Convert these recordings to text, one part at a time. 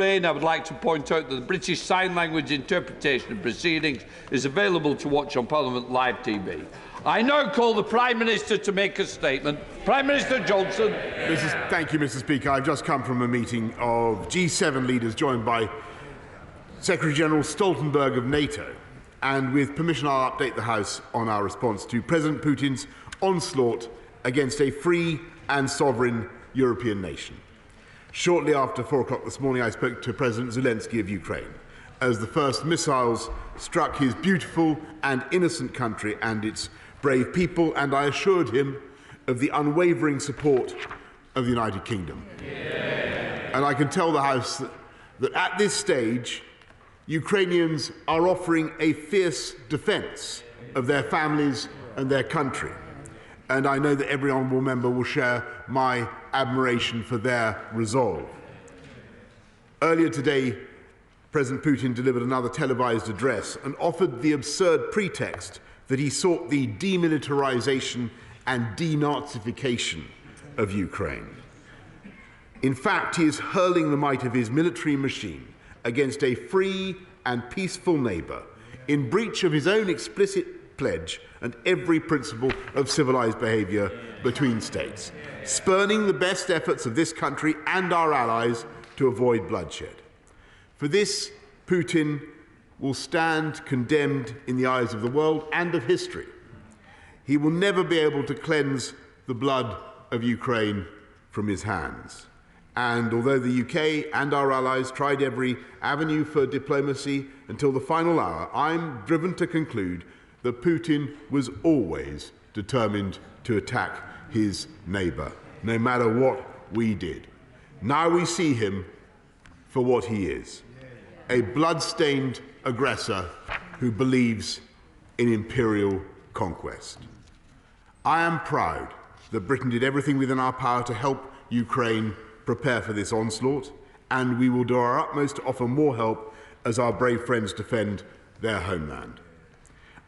I would like to point out that the British Sign Language interpretation of proceedings is available to watch on Parliament Live TV. I now call the Prime Minister to make a statement. Prime Minister Johnson. Thank you, Mr. Speaker. I've just come from a meeting of G7 leaders joined by Secretary-General Stoltenberg of NATO. And with permission, I'll update the House on our response to President Putin's onslaught against a free and sovereign European nation. Shortly after 4 o'clock this morning, I spoke to President Zelensky of Ukraine as the first missiles struck his beautiful and innocent country and its brave people, and I assured him of the unwavering support of the United Kingdom. Yeah. And I can tell the House that at this stage, Ukrainians are offering a fierce defence of their families and their country. And I know that every honourable member will share my admiration for their resolve. Earlier today, President Putin delivered another televised address and offered the absurd pretext that he sought the demilitarisation and denazification of Ukraine. In fact, he is hurling the might of his military machine against a free and peaceful neighbour in breach of his own explicit pledge and every principle of civilised behaviour between states, spurning the best efforts of this country and our allies to avoid bloodshed. For this, Putin will stand condemned in the eyes of the world and of history. He will never be able to cleanse the blood of Ukraine from his hands. And although the UK and our allies tried every avenue for diplomacy until the final hour, I'm driven to conclude that Putin was always determined to attack his neighbour, no matter what we did. Now we see him for what he is, a blood-stained aggressor who believes in imperial conquest. I am proud that Britain did everything within our power to help Ukraine prepare for this onslaught, and we will do our utmost to offer more help as our brave friends defend their homeland.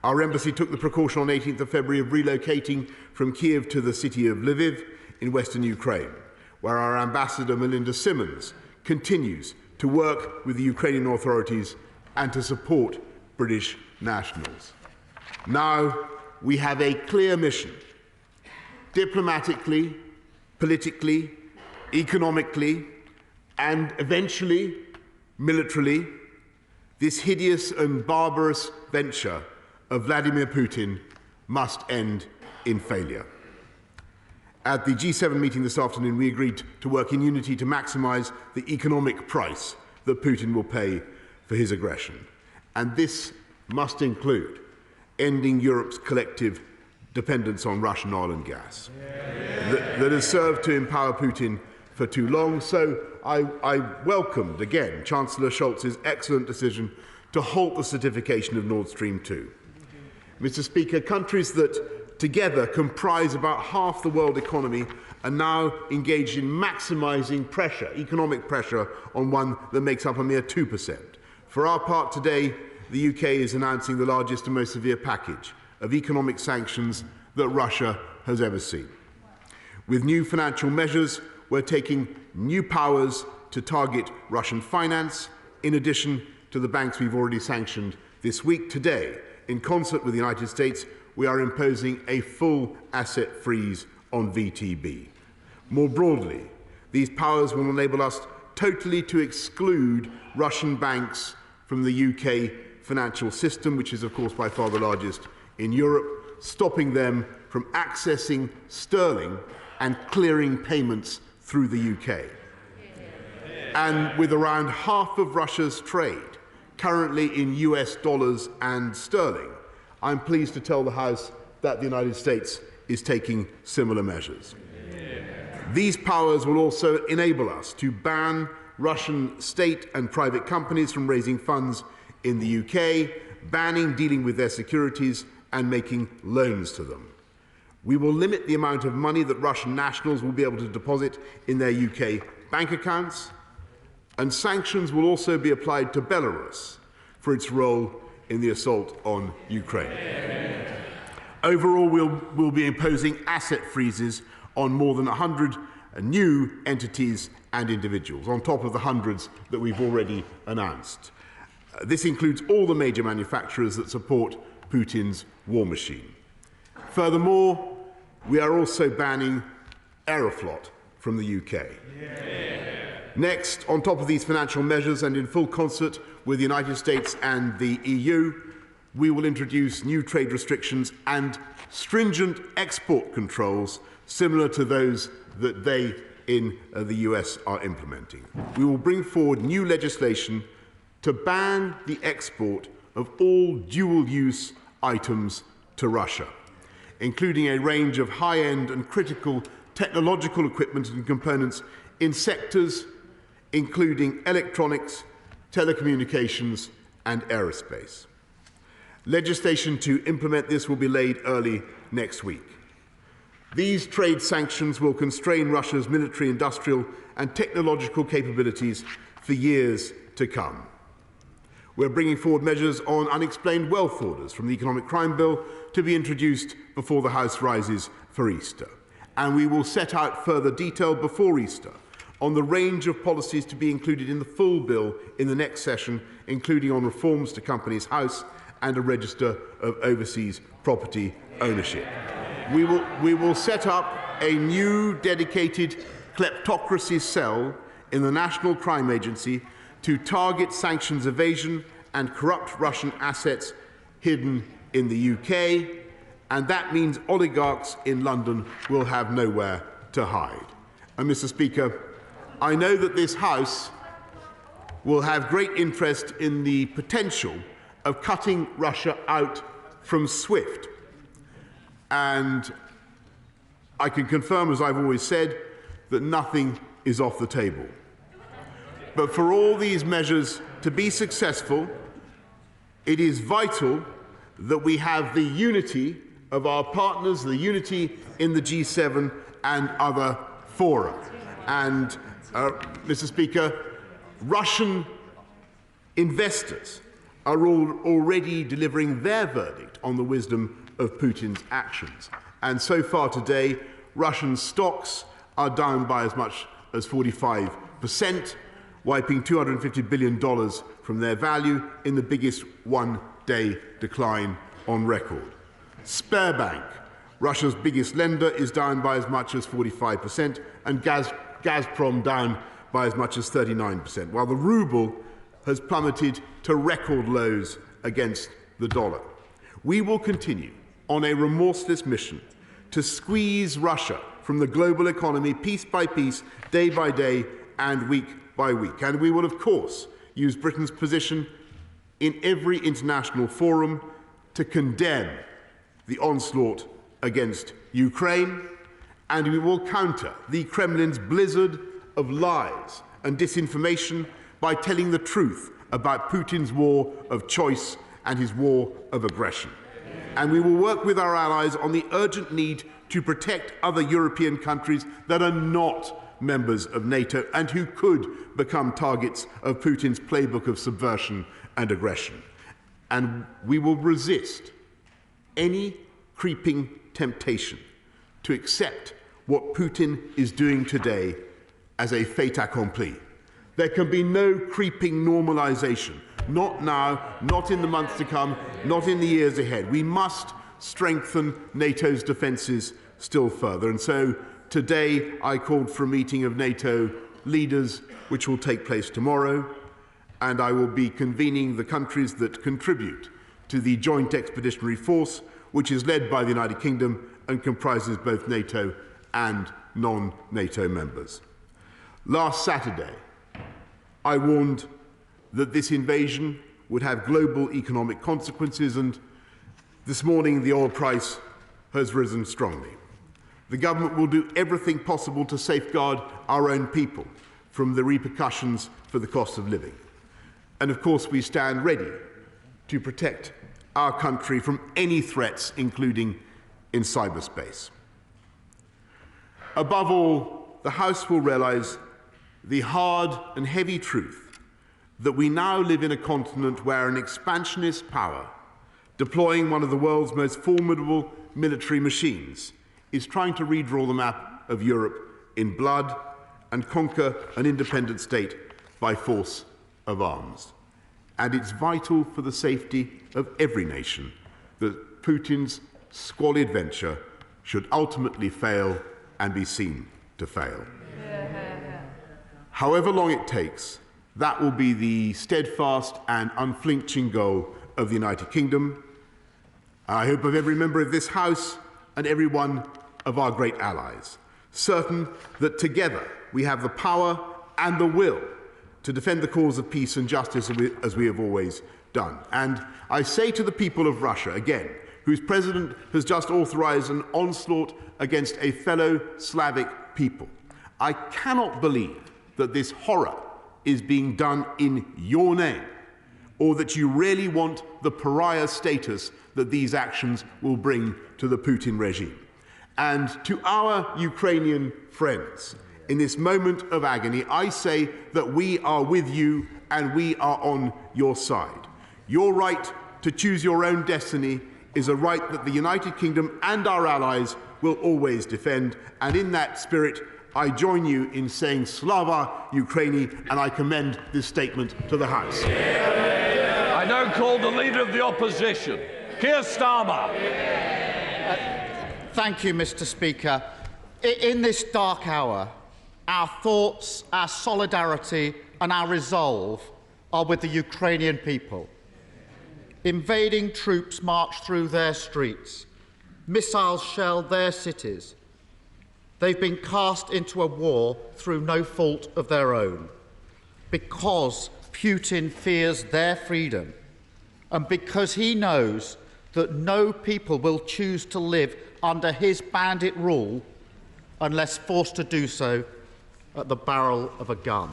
Our embassy took the precaution on 18th of February of relocating from Kiev to the city of Lviv in western Ukraine, where our ambassador Melinda Simmons continues to work with the Ukrainian authorities and to support British nationals. Now we have a clear mission. Diplomatically, politically, economically, and eventually militarily, this hideous and barbarous venture of Vladimir Putin must end in failure. At the G7 meeting this afternoon, we agreed to work in unity to maximise the economic price that Putin will pay for his aggression. And this must include ending Europe's collective dependence on Russian oil and gas that has served to empower Putin for too long. So I welcomed, again, Chancellor Scholz's excellent decision to halt the certification of Nord Stream 2. Mr. Speaker, countries that together comprise about half the world economy are now engaged in maximising pressure, economic pressure, on one that makes up a mere 2%. For our part today, the UK is announcing the largest and most severe package of economic sanctions that Russia has ever seen. With new financial measures, we're taking new powers to target Russian finance, in addition to the banks we've already sanctioned this week. Today, in concert with the United States, we are imposing a full asset freeze on VTB. More broadly, these powers will enable us totally to exclude Russian banks from the UK financial system, which is, of course, by far the largest in Europe, stopping them from accessing sterling and clearing payments through the UK. And with around half of Russia's trade currently in US dollars and sterling, I'm pleased to tell the House that the United States is taking similar measures. These powers will also enable us to ban Russian state and private companies from raising funds in the UK, banning dealing with their securities and making loans to them. We will limit the amount of money that Russian nationals will be able to deposit in their UK bank accounts, and sanctions will also be applied to Belarus for its role in the assault on Ukraine. Overall, we'll be imposing asset freezes on more than 100 new entities and individuals, on top of the hundreds that we've already announced. This includes all the major manufacturers that support Putin's war machine. Furthermore, we are also banning Aeroflot from the UK. Next, on top of these financial measures and in full concert with the United States and the EU, we will introduce new trade restrictions and stringent export controls similar to those that they in the US are implementing. We will bring forward new legislation to ban the export of all dual-use items to Russia, including a range of high-end and critical technological equipment and components in sectors including electronics, telecommunications, and aerospace. Legislation to implement this will be laid early next week. These trade sanctions will constrain Russia's military, industrial, and technological capabilities for years to come. We're bringing forward measures on unexplained wealth orders from the Economic Crime Bill to be introduced before the House rises for Easter. And we will set out further detail before Easter on the range of policies to be included in the full bill in the next session, including on reforms to Companies House and a register of overseas property ownership. We will set up a new dedicated kleptocracy cell in the National Crime Agency to target sanctions evasion and corrupt Russian assets hidden in the UK, and that means oligarchs in London will have nowhere to hide. And Mr. Speaker, I know that this House will have great interest in the potential of cutting Russia out from SWIFT. And I can confirm, as I've always said, that nothing is off the table. But for all these measures to be successful, it is vital that we have the unity of our partners, the unity in the G7 and other fora. And, Mr. Speaker, Russian investors are already delivering their verdict on the wisdom of Putin's actions. And so far today, Russian stocks are down by as much as 45%, wiping $250 billion from their value in the biggest one-day decline on record. Sberbank, Russia's biggest lender, is down by as much as 45%, and Gazprom down by as much as 39%, while the ruble has plummeted to record lows against the dollar. We will continue on a remorseless mission to squeeze Russia from the global economy piece by piece, day by day, and week by week. And we will, of course, use Britain's position in every international forum to condemn the onslaught against Ukraine, and we will counter the Kremlin's blizzard of lies and disinformation by telling the truth about Putin's war of choice and his war of aggression. And we will work with our allies on the urgent need to protect other European countries that are not members of NATO and who could become targets of Putin's playbook of subversion and aggression. And we will resist any creeping temptation to accept what Putin is doing today as a fait accompli. There can be no creeping normalization, not now, not in the months to come, not in the years ahead. We must strengthen NATO's defences still further. And so today I called for a meeting of NATO leaders, which will take place tomorrow, and I will be convening the countries that contribute to the Joint Expeditionary Force, which is led by the United Kingdom and comprises both NATO and non-NATO members. Last Saturday, I warned that this invasion would have global economic consequences, and this morning the oil price has risen strongly. The government will do everything possible to safeguard our own people from the repercussions for the cost of living. And of course, we stand ready to protect our country from any threats, including in cyberspace. Above all, the House will realise the hard and heavy truth that we now live in a continent where an expansionist power, deploying one of the world's most formidable military machines, is trying to redraw the map of Europe in blood and conquer an independent state by force of arms. And it's vital for the safety of every nation that Putin's squalid venture should ultimately fail and be seen to fail. However long it takes, that will be the steadfast and unflinching goal of the United Kingdom. I hope of every member of this House and every one of our great allies, certain that together we have the power and the will to defend the cause of peace and justice as we have always done. And I say to the people of Russia, again, whose president has just authorized an onslaught against a fellow Slavic people, I cannot believe that this horror is being done in your name, or that you really want the pariah status that these actions will bring to the Putin regime. And to our Ukrainian friends, in this moment of agony, I say that we are with you and we are on your side. Your right to choose your own destiny is a right that the United Kingdom and our allies will always defend, and in that spirit, I join you in saying Slava Ukraini, and I commend this statement to the House. I now call the Leader of the Opposition, Keir Starmer. Thank you, Mr. Speaker. In this dark hour, our thoughts, our solidarity and our resolve are with the Ukrainian people. Invading troops march through their streets. Missiles shell their cities. They've been cast into a war through no fault of their own, because Putin fears their freedom and because he knows that no people will choose to live under his bandit rule unless forced to do so at the barrel of a gun.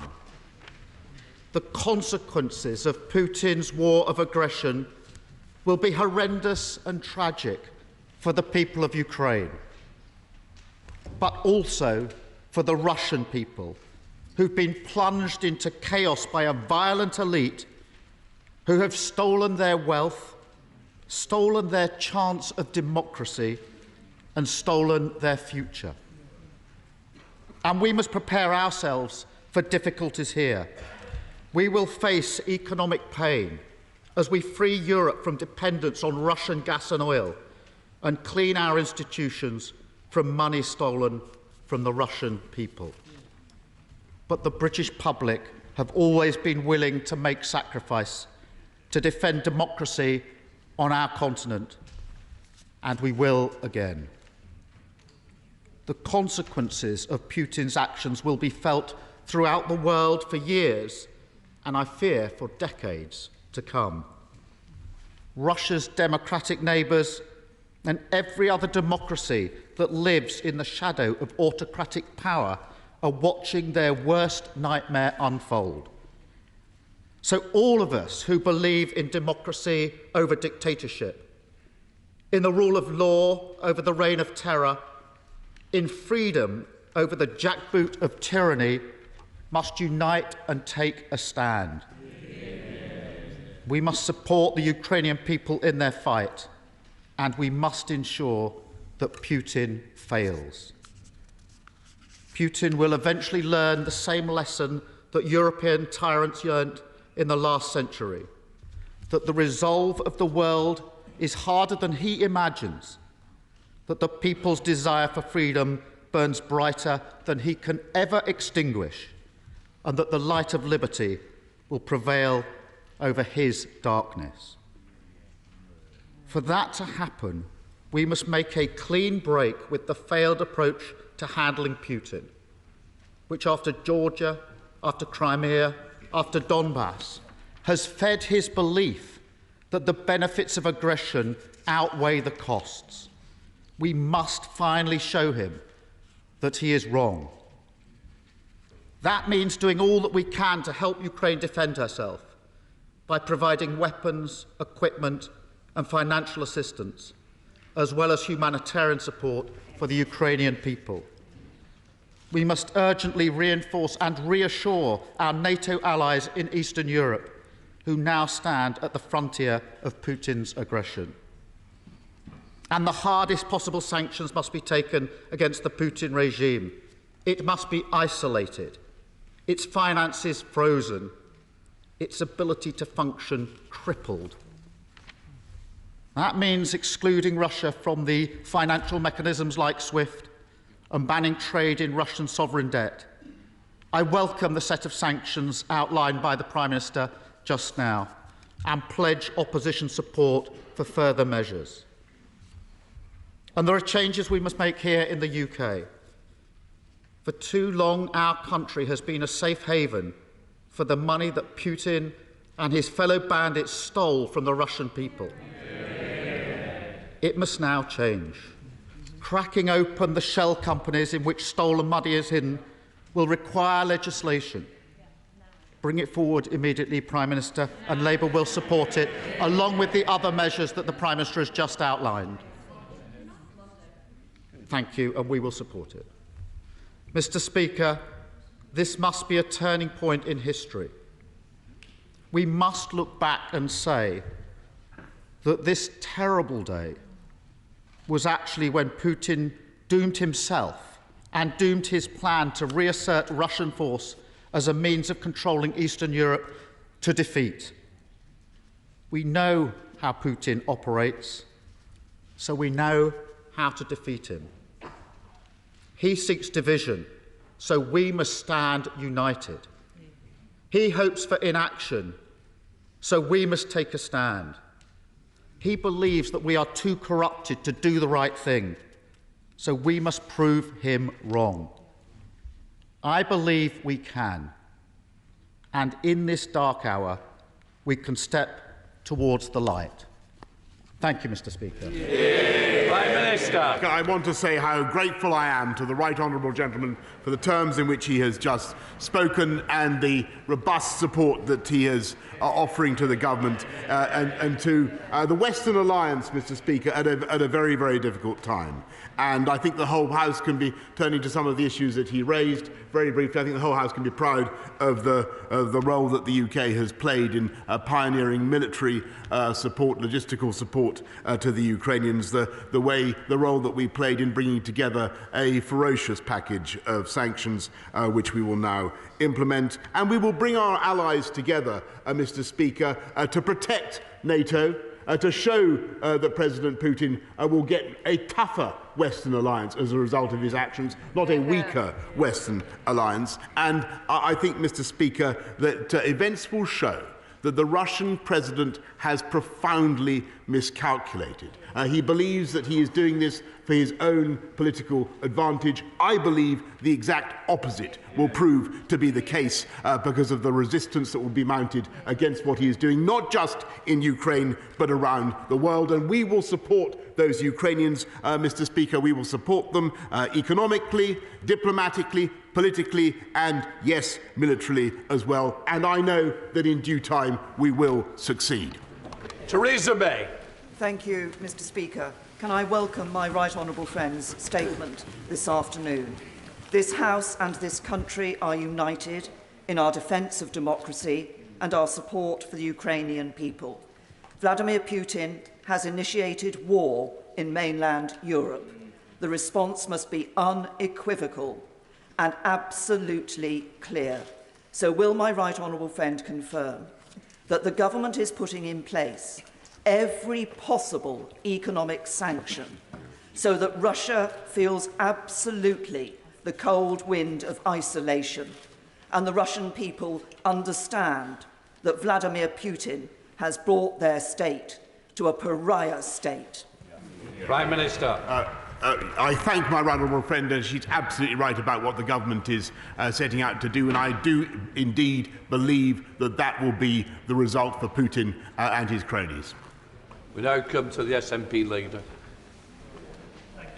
The consequences of Putin's war of aggression will be horrendous and tragic for the people of Ukraine, but also for the Russian people, who've been plunged into chaos by a violent elite who have stolen their wealth, stolen their chance of democracy, and stolen their future. And we must prepare ourselves for difficulties here. We will face economic pain as we free Europe from dependence on Russian gas and oil and clean our institutions from money stolen from the Russian people. But the British public have always been willing to make sacrifice to defend democracy on our continent, and we will again. The consequences of Putin's actions will be felt throughout the world for years, and I fear for decades to come. Russia's democratic neighbours and every other democracy that lives in the shadow of autocratic power are watching their worst nightmare unfold. So all of us who believe in democracy over dictatorship, in the rule of law over the reign of terror, in freedom over the jackboot of tyranny, must unite and take a stand. We must support the Ukrainian people in their fight, and we must ensure that Putin fails. Putin will eventually learn the same lesson that European tyrants learned in the last century, that the resolve of the world is harder than he imagines, that the people's desire for freedom burns brighter than he can ever extinguish, and that the light of liberty will prevail over his darkness. For that to happen, we must make a clean break with the failed approach to handling Putin, which after Georgia, after Crimea, after Donbass, has fed his belief that the benefits of aggression outweigh the costs. We must finally show him that he is wrong. That means doing all that we can to help Ukraine defend herself by providing weapons, equipment and financial assistance, as well as humanitarian support for the Ukrainian people. We must urgently reinforce and reassure our NATO allies in Eastern Europe, who now stand at the frontier of Putin's aggression. And the hardest possible sanctions must be taken against the Putin regime, It must be isolated, its finances frozen, its ability to function crippled. That means excluding Russia from the financial mechanisms like SWIFT and banning trade in Russian sovereign debt. I welcome the set of sanctions outlined by the Prime Minister just now and pledge opposition support for further measures. And there are changes we must make here in the UK. For too long, our country has been a safe haven for the money that Putin and his fellow bandits stole from the Russian people. It must now change. Cracking open the shell companies in which stolen money is hidden will require legislation. Bring it forward immediately, Prime Minister, and Labour will support it, along with the other measures that the Prime Minister has just outlined. Thank you, and we will support it. Mr. Speaker, this must be a turning point in history. We must look back and say that this terrible day was actually when Putin doomed himself and doomed his plan to reassert Russian force as a means of controlling Eastern Europe to defeat. We know how Putin operates, so we know how to defeat him. He seeks division, so we must stand united. He hopes for inaction, so we must take a stand. He believes that we are too corrupted to do the right thing, so we must prove him wrong. I believe we can, and in this dark hour, we can step towards the light. Thank you, Mr. Speaker. Prime Minister. I want to say how grateful I am to the Right Honourable Gentleman for the terms in which he has just spoken and the robust support that he is offering to the government and to the Western Alliance, Mr. Speaker, at a very, very difficult time. And I think the whole House can be, turning to some of the issues that he raised very briefly, I think the whole House can be proud of the role that the UK has played in pioneering military support, logistical support to the Ukrainians, the role that we played in bringing together a ferocious package of sanctions which we will now implement. And we will bring our allies together, Mr. Speaker, to protect NATO, to show that President Putin will get a tougher Western alliance as a result of his actions, not a weaker Western alliance. And I think, Mr. Speaker, that events will show that the Russian president has profoundly miscalculated. He believes that he is doing this for his own political advantage. I believe the exact opposite will prove to be the case because of the resistance that will be mounted against what he is doing, not just in Ukraine, but around the world. And we will support those Ukrainians, Mr. Speaker. We will support them economically, diplomatically, politically, and yes, militarily as well. And I know that in due time we will succeed. Theresa May. Thank you, Mr. Speaker. Can I welcome my right honourable friend's statement this afternoon? This House and this country are united in our defence of democracy and our support for the Ukrainian people. Vladimir Putin has initiated war in mainland Europe. The response must be unequivocal and absolutely clear. So will my right honourable friend confirm that the government is putting in place every possible economic sanction so that Russia feels absolutely the cold wind of isolation and the Russian people understand that Vladimir Putin has brought their state to a pariah state? Prime Minister. I thank my right honourable friend, and she's absolutely right about what the government is setting out to do, and I do indeed believe that that will be the result for Putin and his cronies. We now come to the SNP leader.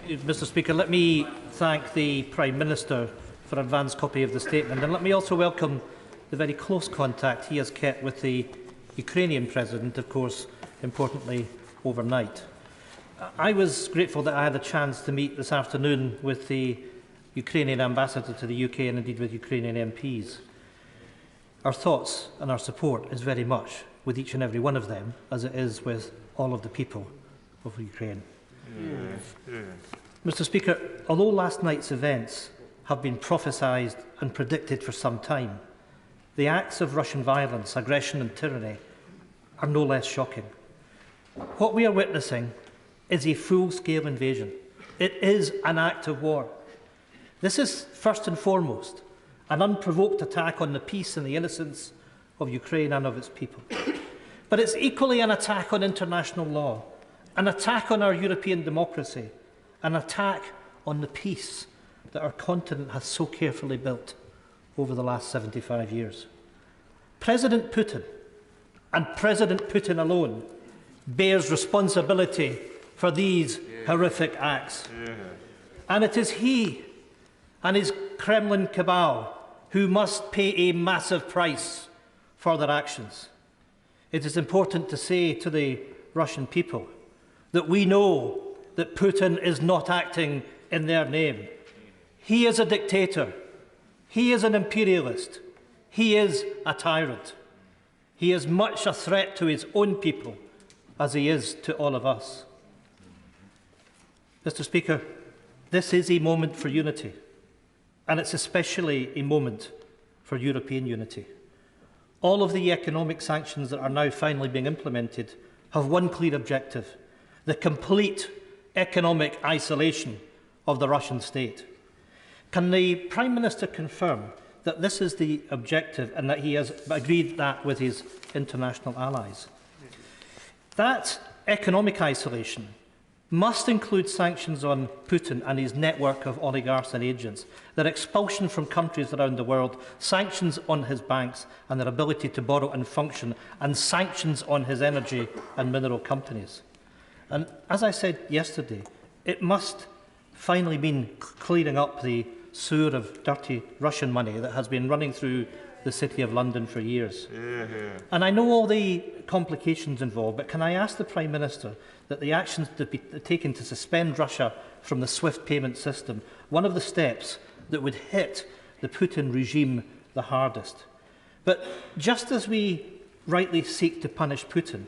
Mr. Speaker, let me thank the Prime Minister for an advance copy of the statement, and let me also welcome the very close contact he has kept with the Ukrainian President, of course, importantly, overnight. I was grateful that I had a chance to meet this afternoon with the Ukrainian Ambassador to the UK and indeed with Ukrainian MPs. Our thoughts and our support is very much with each and every one of them, as it is with all of the people of Ukraine. Mr. Speaker, although last night's events have been prophesied and predicted for some time. The acts of Russian violence, aggression and tyranny are no less shocking. What we are witnessing is a full-scale invasion. It is an act of war. This is, first and foremost, an unprovoked attack on the peace and the innocence of Ukraine and of its people. But it's equally an attack on international law, an attack on our European democracy, an attack on the peace that our continent has so carefully built over the last 75 years. President Putin, and President Putin alone, bears responsibility for these horrific acts. And it is he and his Kremlin cabal who must pay a massive price for their actions. It is important to say to the Russian people that we know that Putin is not acting in their name. He is a dictator. He is an imperialist. He is a tyrant. He is much a threat to his own people as he is to all of us. Mr. Speaker, this is a moment for unity, and it's especially a moment for European unity. All of the economic sanctions that are now finally being implemented have one clear objective: the complete economic isolation of the Russian state. Can the Prime Minister confirm that this is the objective and that he has agreed that with his international allies? That economic isolation must include sanctions on Putin and his network of oligarchs and agents, their expulsion from countries around the world, sanctions on his banks and their ability to borrow and function, and sanctions on his energy and mineral companies. And as I said yesterday, it must finally mean clearing up the sewer of dirty Russian money that has been running through the City of London for years. And I know all the complications involved, but can I ask the Prime Minister that the actions to be taken to suspend Russia from the SWIFT payment system, one of the steps that would hit the Putin regime the hardest. But just as we rightly seek to punish Putin,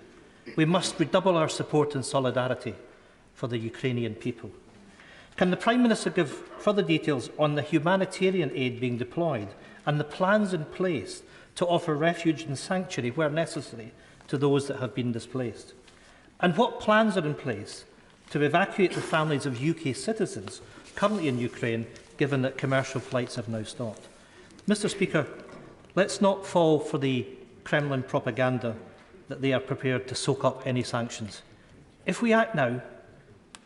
we must redouble our support and solidarity for the Ukrainian people. Can the Prime Minister give further details on the humanitarian aid being deployed and the plans in place to offer refuge and sanctuary where necessary to those that have been displaced? And what plans are in place to evacuate the families of UK citizens currently in Ukraine, given that commercial flights have now stopped? Mr. Speaker, let's not fall for the Kremlin propaganda that they are prepared to soak up any sanctions. If we act now,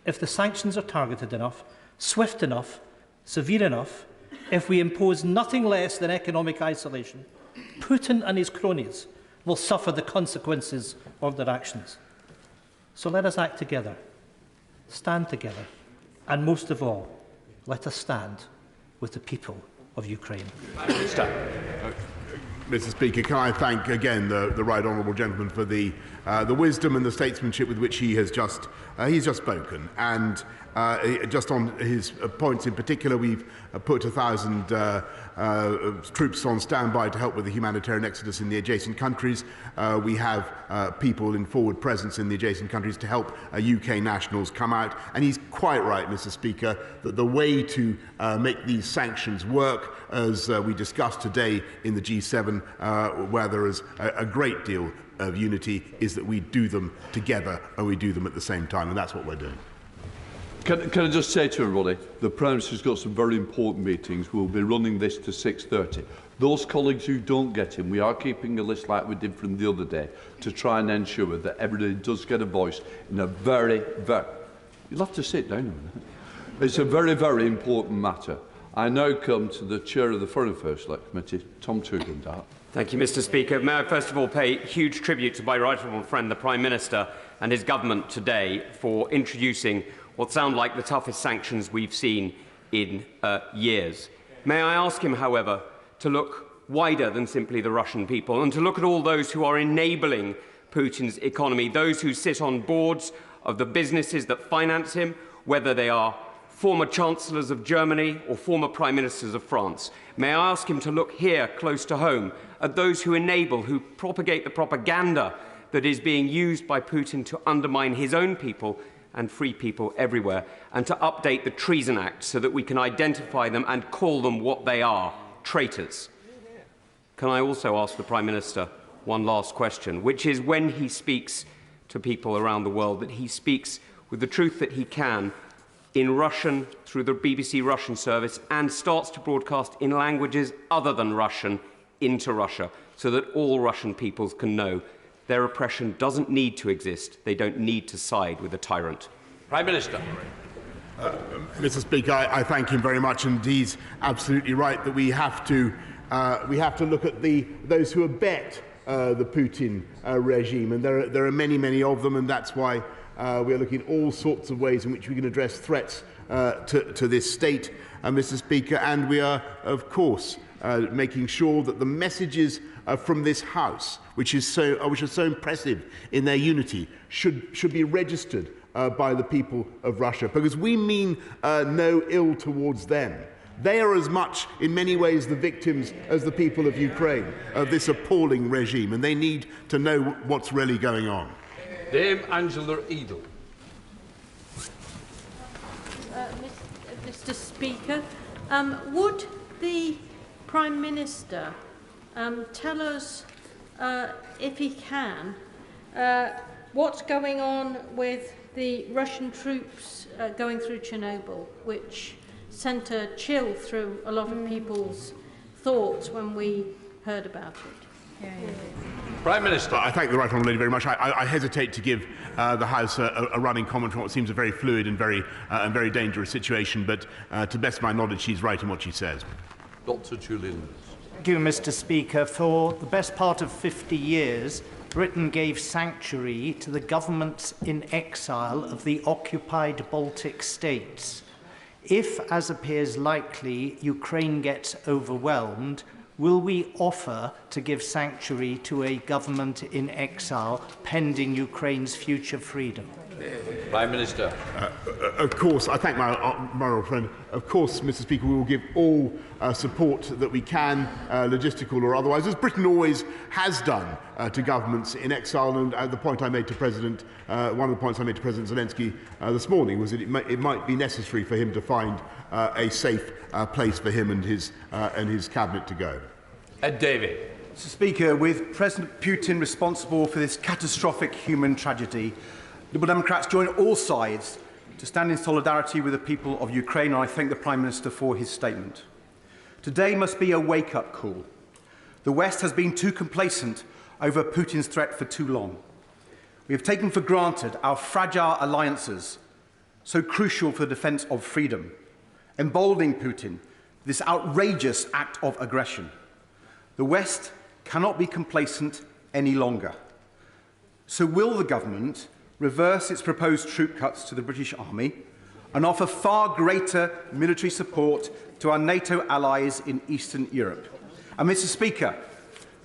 if the sanctions are targeted enough, swift enough, severe enough, if we impose nothing less than economic isolation, Putin and his cronies will suffer the consequences of their actions. So let us act together, stand together, and most of all, let us stand with the people of Ukraine. Mr. Speaker, can I thank again the right honourable gentleman for the wisdom and the statesmanship with which he has just spoken, and just on his points in particular, we've put 1,000 troops on standby to help with the humanitarian exodus in the adjacent countries. We have people in forward presence in the adjacent countries to help UK nationals come out. And he's quite right, Mr. Speaker, that the way to make these sanctions work, as we discussed today in the G7, where there is a great deal of unity, is that we do them together and we do them at the same time, and that's what we're doing. Can I just say to everybody, the Prime Minister's got some very important meetings. We'll be running this to 6:30. Those colleagues who don't get in, we are keeping a list like we did from the other day to try and ensure that everybody does get a voice in a very, you'll have to sit down a minute. It's a very, very important matter. I now come to the Chair of the Foreign Affairs Select Committee, Tom Tugendhat. Thank you, Mr. Speaker. May I first of all pay huge tribute to my right honourable friend, the Prime Minister, and his government today for introducing what sound like the toughest sanctions we've seen in years. May I ask him, however, to look wider than simply the Russian people and to look at all those who are enabling Putin's economy, those who sit on boards of the businesses that finance him, whether they are former chancellors of Germany or former prime ministers of France. May I ask him to look here close to home at those who enable, who propagate the propaganda that is being used by Putin to undermine his own people and free people everywhere, and to update the Treason Act so that we can identify them and call them what they are, traitors. Can I also ask the Prime Minister one last question, which is, when he speaks to people around the world, that he speaks with the truth that he can in Russian through the BBC Russian service, and starts to broadcast in languages other than Russian into Russia, so that all Russian peoples can know their oppression doesn't need to exist. They don't need to side with a tyrant. Prime Minister. Mr. Speaker, I thank him very much, and he's absolutely right that we have to look at those who abet the Putin regime, and there are many of them, and that's why we are looking at all sorts of ways in which we can address threats to this state, Mr. Speaker, and we are, of course, making sure that the messages from this House, which are so impressive in their unity, should be registered by the people of Russia, because we mean no ill towards them. They are as much, in many ways, the victims as the people of Ukraine of this appalling regime, and they need to know what's really going on. Dame Angela Edel. Mr. Speaker, would the Prime Minister tell us, if he can, what's going on with the Russian troops going through Chernobyl, which sent a chill through a lot of people's thoughts when we heard about it? Prime Minister. I thank the Right Honourable Lady very much. I hesitate to give the House a running comment on what seems a very fluid and very dangerous situation, but to the best of my knowledge, she's right in what she says. Dr. Julian. Thank you, Mr. Speaker. For the best part of 50 years, Britain gave sanctuary to the governments in exile of the occupied Baltic states. If, as appears likely, Ukraine gets overwhelmed, will we offer to give sanctuary to a government in exile pending Ukraine's future freedom? Prime Minister. Of course, I thank my honourable friend. Of course, Mr. Speaker, we will give all support that we can, logistical or otherwise, as Britain always has done to governments in exile. And the point I made to President, one of the points I made to President Zelensky this morning was that it might be necessary for him to find a safe place for him and his cabinet to go. Ed Davey. Mr. Speaker, with President Putin responsible for this catastrophic human tragedy, Liberal Democrats join all sides to stand in solidarity with the people of Ukraine, and I thank the Prime Minister for his statement. Today must be a wake-up call. The West has been too complacent over Putin's threat for too long. We have taken for granted our fragile alliances, so crucial for the defence of freedom, emboldening Putin, this outrageous act of aggression. The West cannot be complacent any longer. So will the government reverse its proposed troop cuts to the British Army and offer far greater military support to our NATO allies in Eastern Europe? And Mr. Speaker,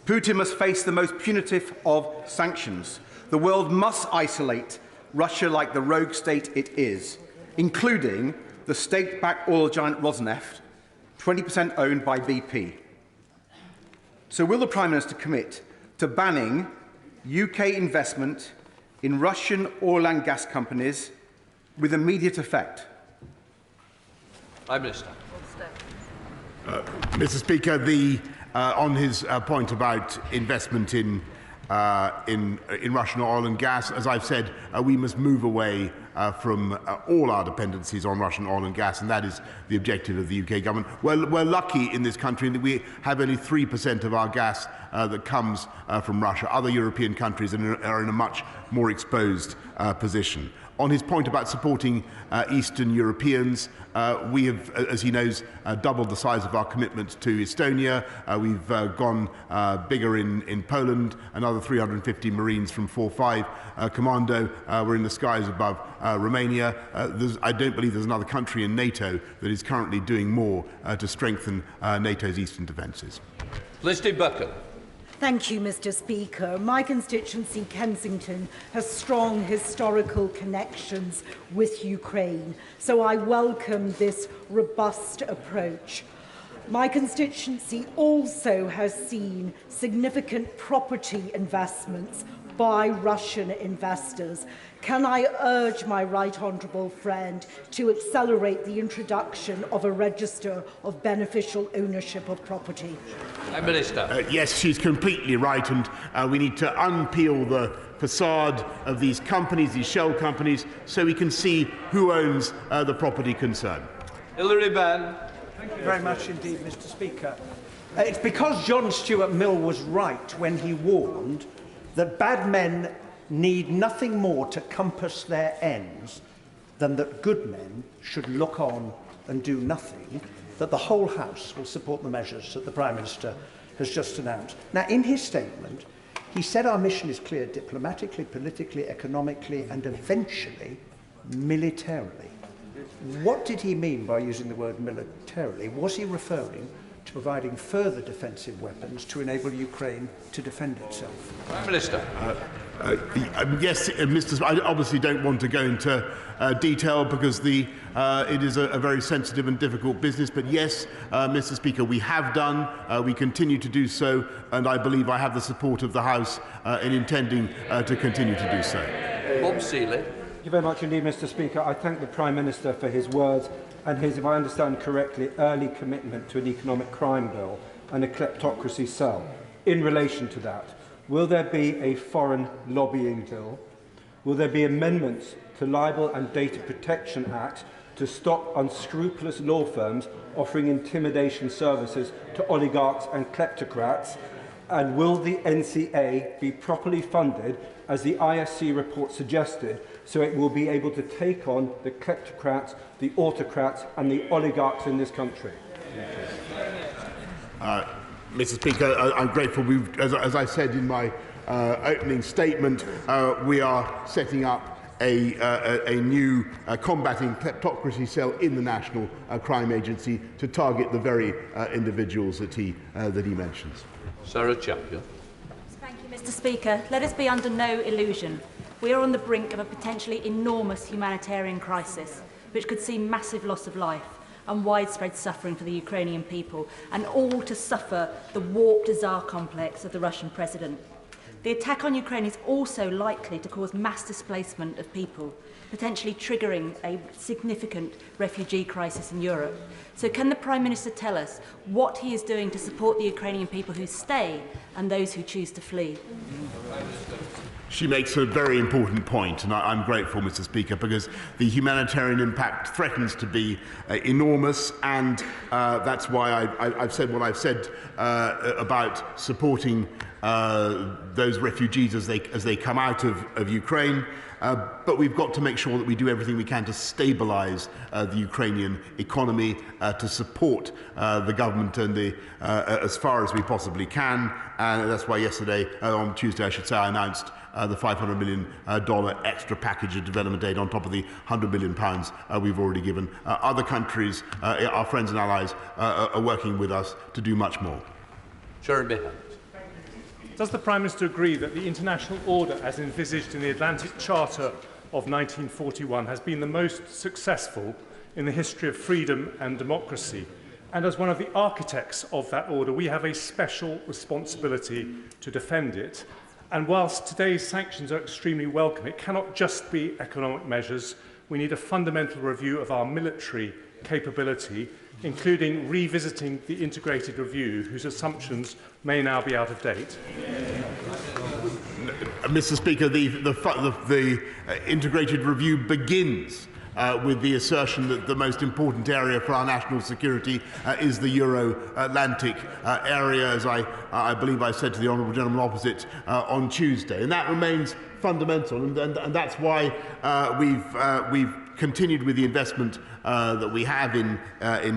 Putin must face the most punitive of sanctions. The world must isolate Russia like the rogue state it is, including the state-backed oil giant Rosneft, 20% owned by BP. So will the Prime Minister commit to banning UK investment in Russian oil and gas companies with immediate effect? Prime Minister. Mr. Speaker, on his point about investment in Russian oil and gas, as I've said, we must move away from all our dependencies on Russian oil and gas, and that is the objective of the UK government. We're lucky in this country that we have only 3% of our gas that comes from Russia. Other European countries are in a much more exposed position. On his point about supporting Eastern Europeans, we have, as he knows, doubled the size of our commitment to Estonia. We've gone bigger in Poland, another 350 Marines from 4-5 Commando. We're in the skies above Romania. I don't believe there's another country in NATO that is currently doing more to strengthen NATO's eastern defences. Felicity Buchan. Thank you, Mr. Speaker. My constituency, Kensington, has strong historical connections with Ukraine, so I welcome this robust approach. My constituency also has seen significant property investments by Russian investors. Can I urge my right honourable friend to accelerate the introduction of a register of beneficial ownership of property? Prime Minister. Yes, she's completely right, and we need to unpeel the facade of these companies, these shell companies, so we can see who owns the property concerned. Hilary Benn. Thank you very much indeed, Mr. Speaker. It's because John Stuart Mill was right when he warned that bad men need nothing more to compass their ends than that good men should look on and do nothing, that the whole House will support the measures that the Prime Minister has just announced. Now, in his statement, he said our mission is clear diplomatically, politically, economically, and eventually militarily. What did he mean by using the word militarily? Was he referring to providing further defensive weapons to enable Ukraine to defend itself? Prime Minister. Yes, I obviously don't want to go into detail because it is a very sensitive and difficult business. But yes, Mr. Speaker, we have done, we continue to do so, and I believe I have the support of the House in intending to continue to do so. Bob Seeley. Thank you very much indeed, Mr. Speaker. I thank the Prime Minister for his words and his, if I understand correctly, early commitment to an economic crime bill and a kleptocracy cell. In relation to that, will there be a foreign lobbying bill? Will there be amendments to Libel and Data Protection Act to stop unscrupulous law firms offering intimidation services to oligarchs and kleptocrats? And will the NCA be properly funded, as the ISC report suggested, so it will be able to take on the kleptocrats, the autocrats and the oligarchs in this country? Mr. Speaker, I'm grateful. As I said in my opening statement, we are setting up a new combating kleptocracy cell in the National Crime Agency to target the very individuals that he mentions. Sarah Champion. Thank you, Mr. Speaker. Let us be under no illusion. We are on the brink of a potentially enormous humanitarian crisis, which could see massive loss of life and widespread suffering for the Ukrainian people, and all to suffer the warped Tsar complex of the Russian president. The attack on Ukraine is also likely to cause mass displacement of people, potentially triggering a significant refugee crisis in Europe. So can the Prime Minister tell us what he is doing to support the Ukrainian people who stay and those who choose to flee? She makes a very important point, and I'm grateful, Mr. Speaker, because the humanitarian impact threatens to be enormous, and that's why I've said what I've said about supporting those refugees as they come out of Ukraine. But we've got to make sure that we do everything we can to stabilise the Ukrainian economy, to support the government and as far as we possibly can. And that's why yesterday, on Tuesday, I should say, I announced the $500 million extra package of development aid on top of the £100 million we've already given. Other countries, our friends and allies, are working with us to do much more. Jeremy Hunt. Does the Prime Minister agree that the international order as envisaged in the Atlantic Charter of 1941 has been the most successful in the history of freedom and democracy? And as one of the architects of that order, we have a special responsibility to defend it. And whilst today's sanctions are extremely welcome, it cannot just be economic measures. We need a fundamental review of our military capability, including revisiting the integrated review, whose assumptions may now be out of date. Mr. Speaker, the integrated review begins with the assertion that the most important area for our national security is the Euro-Atlantic area, as I believe I said to the honourable gentleman opposite on Tuesday. And that remains fundamental, and that's why we've continued with the investment that we have in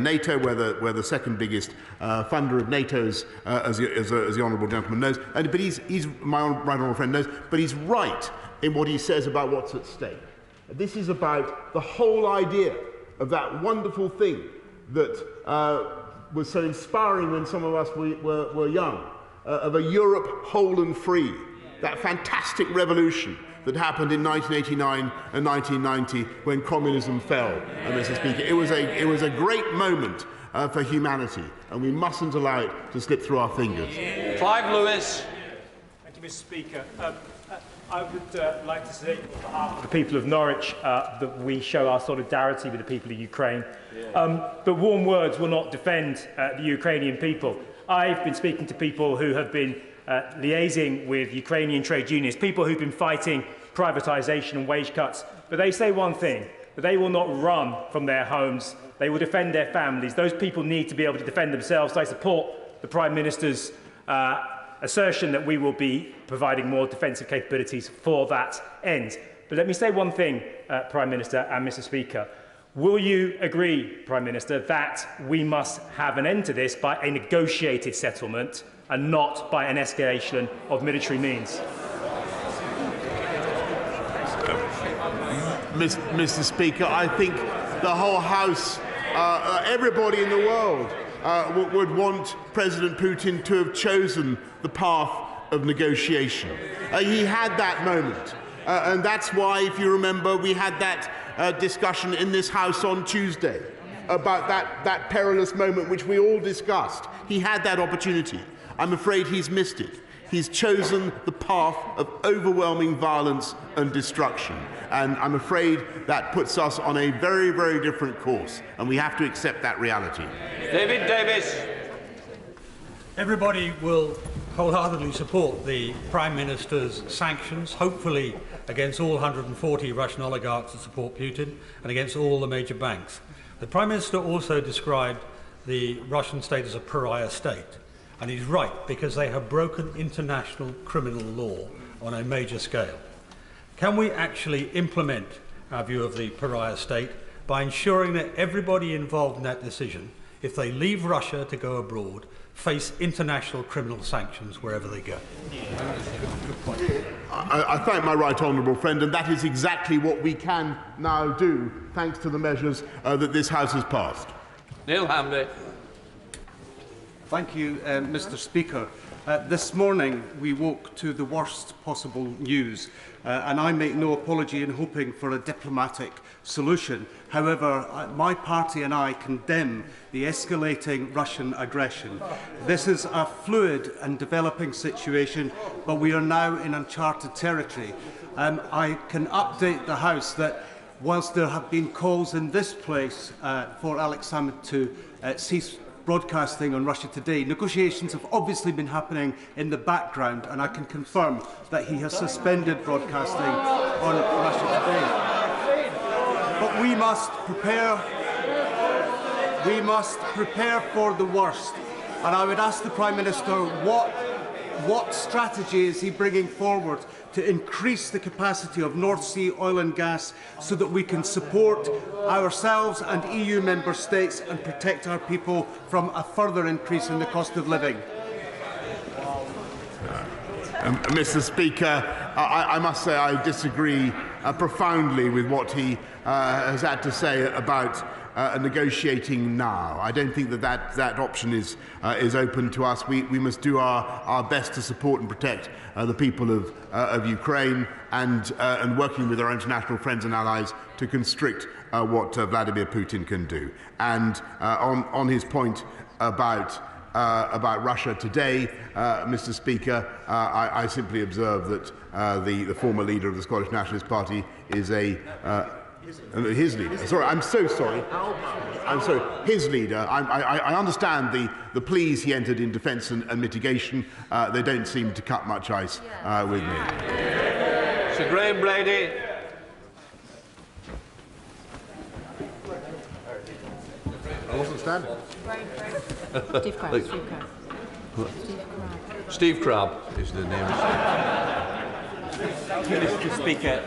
NATO, where the second biggest funder of NATO is, as the honourable gentleman knows. But he's my right honourable friend knows. But he's right in what he says about what's at stake. This is about the whole idea of that wonderful thing that was so inspiring when some of us were young, of a Europe whole and free, that fantastic revolution that happened in 1989 and 1990 when communism fell, Mr. Speaker. It was a great moment for humanity, and we mustn't allow it to slip through our fingers. Clive Lewis. Thank you, Mr. Speaker. I would like to say on behalf of the people of Norwich that we show our solidarity with the people of Ukraine. But warm words will not defend the Ukrainian people. I've been speaking to people who have been liaising with Ukrainian trade unions, people who've been fighting privatisation and wage cuts. But they say one thing, that they will not run from their homes. They will defend their families. Those people need to be able to defend themselves. So I support the Prime Minister's assertion that we will be providing more defensive capabilities for that end. But let me say one thing, Prime Minister and Mr. Speaker. Will you agree, Prime Minister, that we must have an end to this by a negotiated settlement and not by an escalation of military means? Mr. Speaker, I think the whole House, everybody in the world would want President Putin to have chosen the path of negotiation. He had that moment, and that's why, if you remember, we had that discussion in this House on Tuesday about that perilous moment which we all discussed. He had that opportunity. I'm afraid he's missed it. He's chosen the path of overwhelming violence and destruction. And I'm afraid that puts us on a very, very different course. And we have to accept that reality. David Davis. Everybody will wholeheartedly support the Prime Minister's sanctions, hopefully against all 140 Russian oligarchs that support Putin and against all the major banks. The Prime Minister also described the Russian state as a pariah state. And he's right, because they have broken international criminal law on a major scale. Can we actually implement our view of the pariah state by ensuring that everybody involved in that decision, if they leave Russia to go abroad, face international criminal sanctions wherever they go? I thank my right honourable friend, and that is exactly what we can now do, thanks to the measures that this House has passed. Neil Hamby. Thank you, Mr. Speaker. This morning we woke to the worst possible news, and I make no apology in hoping for a diplomatic solution. However, my party and I condemn the escalating Russian aggression. This is a fluid and developing situation, but we are now in uncharted territory. I can update the House that whilst there have been calls in this place for Alex Salmond to cease broadcasting on Russia Today, negotiations have obviously been happening in the background, and I can confirm that he has suspended broadcasting on Russia Today. But we must prepare for the worst. And I would ask the Prime Minister what strategy is he bringing forward to increase the capacity of North Sea oil and gas so that we can support ourselves and EU member states and protect our people from a further increase in the cost of living? Mr. Speaker, I must say I disagree profoundly with what he has had to say about negotiating now. I don't think that option is open to us. We must do our best to support and protect the people of Ukraine, and working with our international friends and allies to constrict what Vladimir Putin can do. And on his point about Russia Today, Mr. Speaker, I simply observe that the former leader of the Scottish Nationalist Party is his leader. Sorry, I'm so sorry. I'm sorry. His leader. I understand the pleas he entered in defence and mitigation. They don't seem to cut much ice with me. Sir Graham Brady. I wasn't standing. Steve Crabb. Steve Crabb is the name. Mr. Speaker,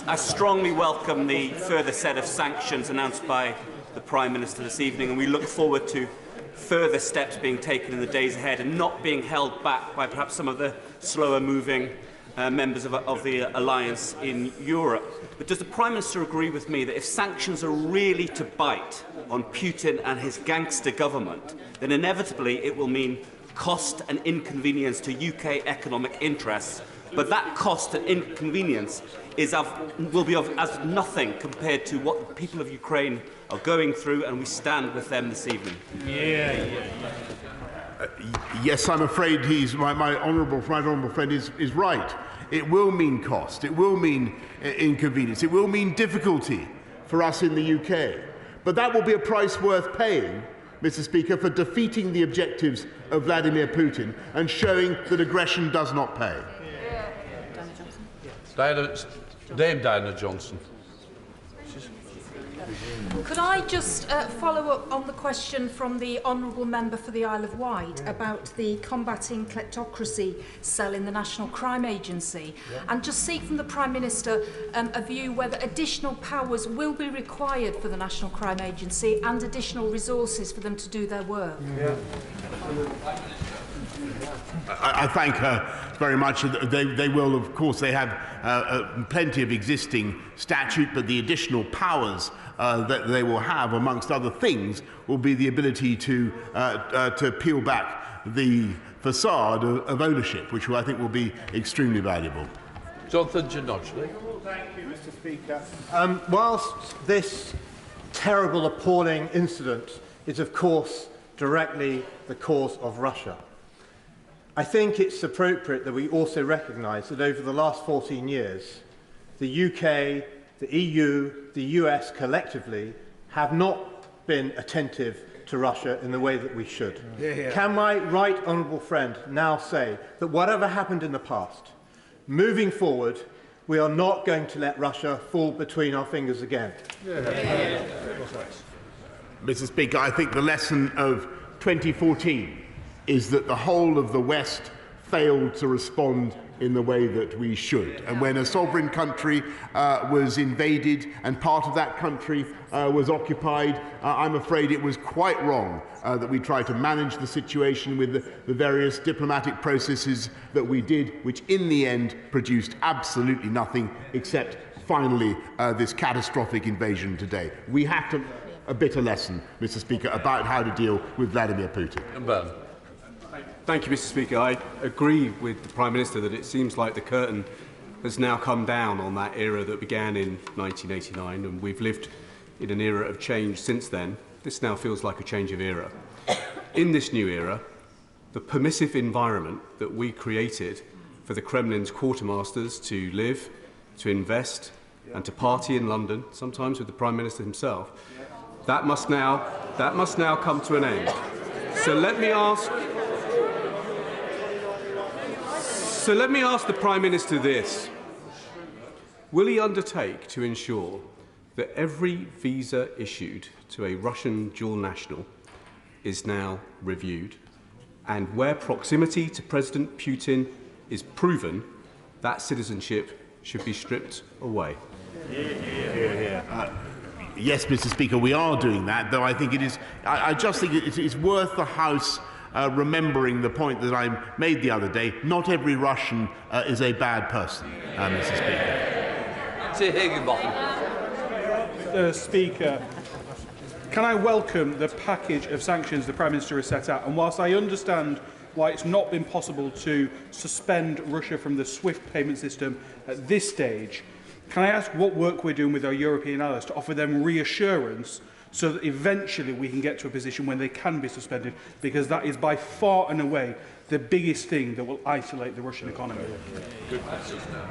I strongly welcome the further set of sanctions announced by the Prime Minister this evening, and we look forward to further steps being taken in the days ahead and not being held back by perhaps some of the slower-moving members of the alliance in Europe. But does the Prime Minister agree with me that if sanctions are really to bite on Putin and his gangster government, then inevitably it will mean cost and inconvenience to UK economic interests, but that cost and inconvenience will be as nothing compared to what the people of Ukraine are going through, and we stand with them this evening? Yes, I'm afraid my honourable friend is right. It will mean cost. It will mean inconvenience. It will mean difficulty for us in the UK. But that will be a price worth paying, Mr. Speaker, for defeating the objectives of Vladimir Putin and showing that aggression does not pay. Dame Diana Johnson. Could I just follow up on the question from the Honourable Member for the Isle of Wight about the Combating Kleptocracy cell in the National Crime Agency, and just seek from the Prime Minister a view whether additional powers will be required for the National Crime Agency and additional resources for them to do their work. I thank her very much. They will, of course, they have plenty of existing statute, but the additional powers that they will have, amongst other things, will be the ability to peel back the facade of ownership, which I think will be extremely valuable. Jonathan Ginocchia. Thank you, Mr. Speaker. Whilst this terrible, appalling incident is, of course, directly the cause of Russia, I think it's appropriate that we also recognise that over the last 14 years, the UK, the EU, the US collectively have not been attentive to Russia in the way that we should. Can my right honourable friend now say that whatever happened in the past, moving forward, we are not going to let Russia fall between our fingers again? Mr. Speaker, I think the lesson of 2014 is that the whole of the West failed to respond in the way that we should. And when a sovereign country was invaded and part of that country was occupied, I'm afraid it was quite wrong that we tried to manage the situation with the various diplomatic processes that we did, which in the end produced absolutely nothing except finally this catastrophic invasion today. We have to learn a bitter lesson, Mr. Speaker, about how to deal with Vladimir Putin. Thank you, Mr. Speaker. I agree with the Prime Minister that it seems like the curtain has now come down on that era that began in 1989, and we've lived in an era of change since then. This now feels like a change of era. In this new era, the permissive environment that we created for the Kremlin's quartermasters to live, to invest, and to party in London, sometimes with the Prime Minister himself, that must now come to an end. So let me ask the Prime Minister this. Will he undertake to ensure that every visa issued to a Russian dual national is now reviewed, and where proximity to President Putin is proven, that citizenship should be stripped away? Yes, Mr. Speaker, we are doing that, though I think it is. I just think it is worth the House remembering the point that I made the other day. Not every Russian is a bad person, Mr. Speaker. Mr. Speaker, can I welcome the package of sanctions the Prime Minister has set out? And whilst I understand why it's not been possible to suspend Russia from the SWIFT payment system at this stage, can I ask what work we're doing with our European allies to offer them reassurance so that eventually we can get to a position when they can be suspended, because that is by far and away the biggest thing that will isolate the Russian economy.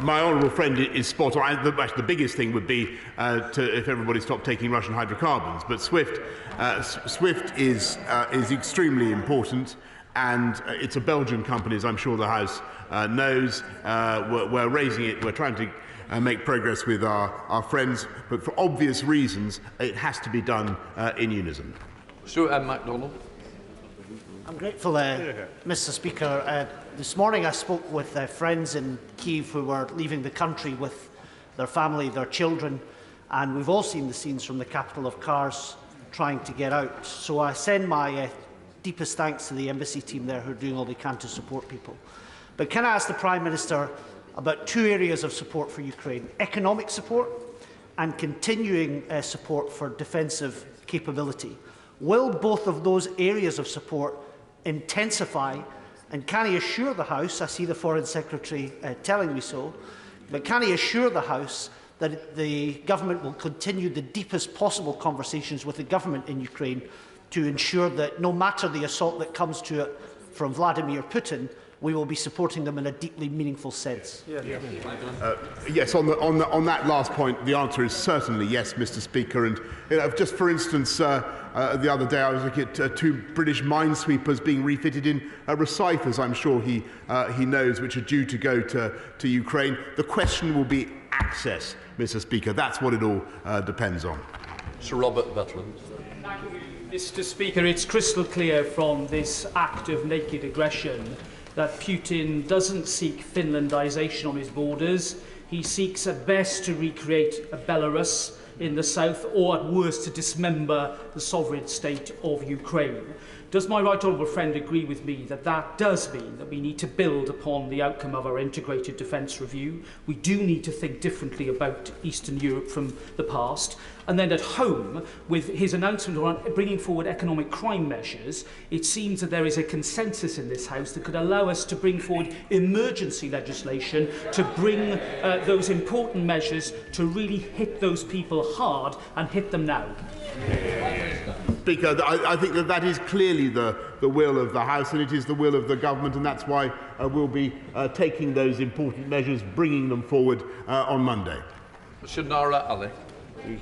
My honourable friend is spot on. The biggest thing would be if everybody stopped taking Russian hydrocarbons. But SWIFT is extremely important, and it's a Belgian company, as I'm sure the House knows. We're raising it. We're trying to make progress with our friends, but for obvious reasons, it has to be done in unison. Stuart M. MacDonald. I'm grateful, Mr. Speaker. This morning I spoke with friends in Kyiv who were leaving the country with their family, their children, and we've all seen the scenes from the capital of cars trying to get out. So I send my deepest thanks to the embassy team there who are doing all they can to support people. But can I ask the Prime Minister about two areas of support for Ukraine: economic support and continuing support for defensive capability? Will both of those areas of support intensify, and can he assure the House, I see the Foreign Secretary telling me so, but can he assure the House that the government will continue the deepest possible conversations with the government in Ukraine to ensure that no matter the assault that comes to it from Vladimir Putin, we will be supporting them in a deeply meaningful sense. Yes, on that last point, the answer is certainly yes, Mr. Speaker. And just for instance, the other day I was looking at 2 British minesweepers being refitted in Rosyth, as I'm sure he knows, which are due to go to Ukraine. The question will be access, Mr. Speaker. That's what it all depends on. Sir Robert Butland. Thank you, Mr. Speaker. It's crystal clear from this act of naked aggression that Putin doesn't seek Finlandisation on his borders. He seeks at best to recreate a Belarus in the south, or at worst to dismember the sovereign state of Ukraine. Does my right honourable friend agree with me that that does mean that we need to build upon the outcome of our integrated defence review? We do need to think differently about Eastern Europe from the past. And then at home, with his announcement on bringing forward economic crime measures, it seems that there is a consensus in this House that could allow us to bring forward emergency legislation to bring those important measures to really hit those people hard and hit them now. Speaker, I think that is clearly the will of the House, and it is the will of the government, and that's why we'll be taking those important measures, bringing them forward on Monday. Shanara Ali.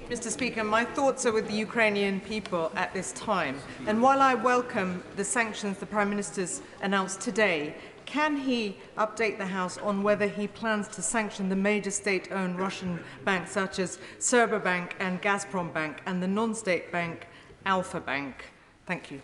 Mr. Speaker, my thoughts are with the Ukrainian people at this time. And while I welcome the sanctions the Prime Minister's announced today, can he update the House on whether he plans to sanction the major state-owned Russian banks such as Sberbank and Gazprom Bank and the non-state bank Alpha Bank? Thank you.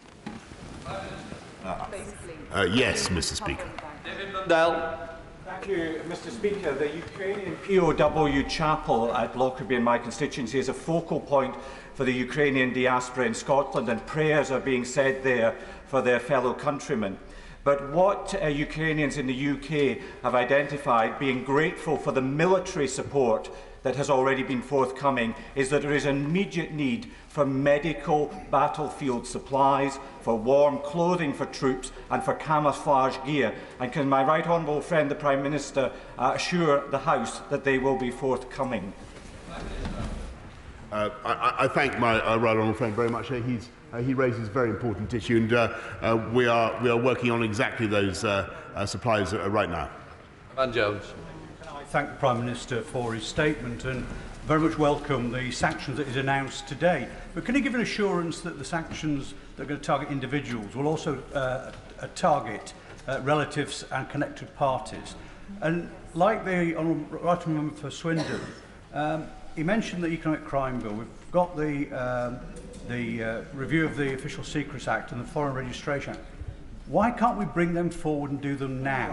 Yes, Mr. Speaker. David Mundell. Thank you, Mr. Speaker. The Ukrainian POW chapel at Lockerbie in my constituency is a focal point for the Ukrainian diaspora in Scotland, and prayers are being said there for their fellow countrymen. But what Ukrainians in the UK have identified, being grateful for the military support that has already been forthcoming, is that there is an immediate need for medical battlefield supplies, for warm clothing for troops and for camouflage gear. And can my right honourable friend, the Prime Minister, assure the House that they will be forthcoming? I thank my right honourable friend very much. He raises a very important issue, and we are working on exactly those supplies right now. Van Jones. I thank the Prime Minister for his statement and very much welcome the sanctions that he's announced today. But can he give an assurance that the sanctions that are going to target individuals will also target relatives and connected parties? And like the Honourable Right Honourable Member for Swindon, he mentioned the Economic Crime Bill. We've got the review of the Official Secrets Act and the Foreign Registration Act. Why can't we bring them forward and do them now?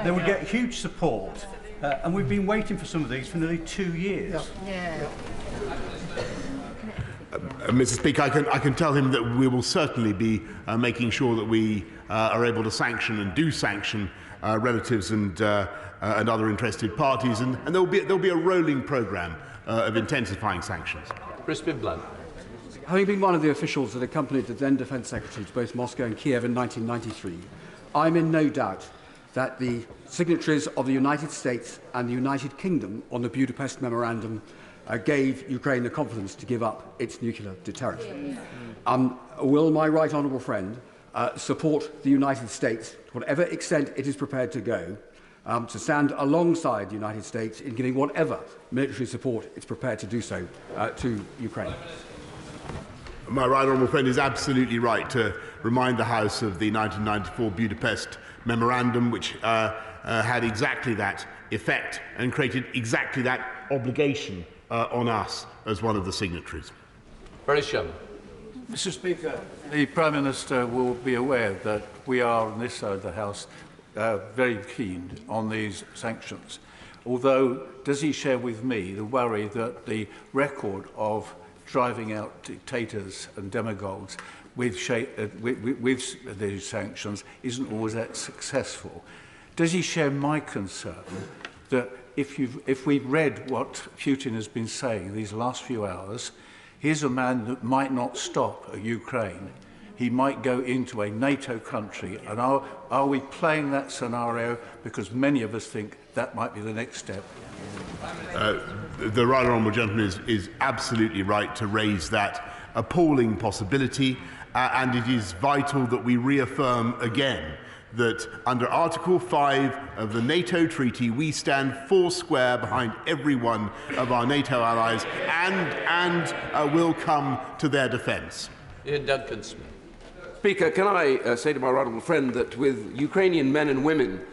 They would get huge support. And we've been waiting for some of these for nearly 2 years. Mr. Speaker, I can tell him that we will certainly be making sure that we are able to sanction and do sanction relatives and other interested parties, and there'll be a rolling programme of intensifying sanctions. Crispin Blunt. Having been one of the officials that accompanied the then Defence Secretary to both Moscow and Kiev in 1993, I'm in no doubt that the signatories of the United States and the United Kingdom on the Budapest Memorandum gave Ukraine the confidence to give up its nuclear deterrent. Will my right honourable friend support the United States, to whatever extent it is prepared to go, to stand alongside the United States in giving whatever military support it's prepared to do so to Ukraine? My right honourable friend is absolutely right to remind the House of the 1994 Budapest Memorandum, which had exactly that effect and created exactly that obligation on us as one of the signatories. Boris Johnson. Mr. Speaker, the Prime Minister will be aware that we are on this side of the House very keen on these sanctions. Although, does he share with me the worry that the record of driving out dictators and demagogues with these sanctions isn't always that successful? Does he share my concern that if we've read what Putin has been saying these last few hours, here's a man that might not stop at Ukraine. He might go into a NATO country. And are we playing that scenario? Because many of us think that might be the next step. The right honourable gentleman is absolutely right to raise that appalling possibility, and it is vital that we reaffirm again that under Article 5 of the NATO Treaty, we stand foursquare behind every one of our NATO allies and will come to their defence. Ian Duncan-Smith. Speaker, can I say to my right honourable friend that with Ukrainian men and women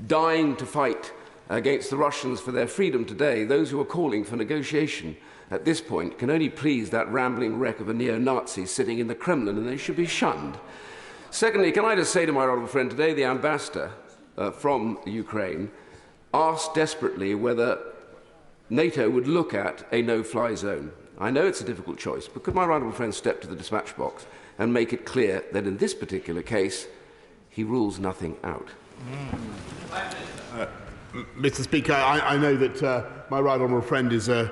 dying to fight against the Russians for their freedom today, those who are calling for negotiation at this point can only please that rambling wreck of a neo-Nazi sitting in the Kremlin, and they should be shunned. Secondly, can I just say to my honourable friend today, the ambassador from Ukraine asked desperately whether NATO would look at a no-fly zone. I know it's a difficult choice, but could my right honourable friend step to the dispatch box and make it clear that in this particular case, he rules nothing out? Mr. Speaker, I know that my right honourable friend is a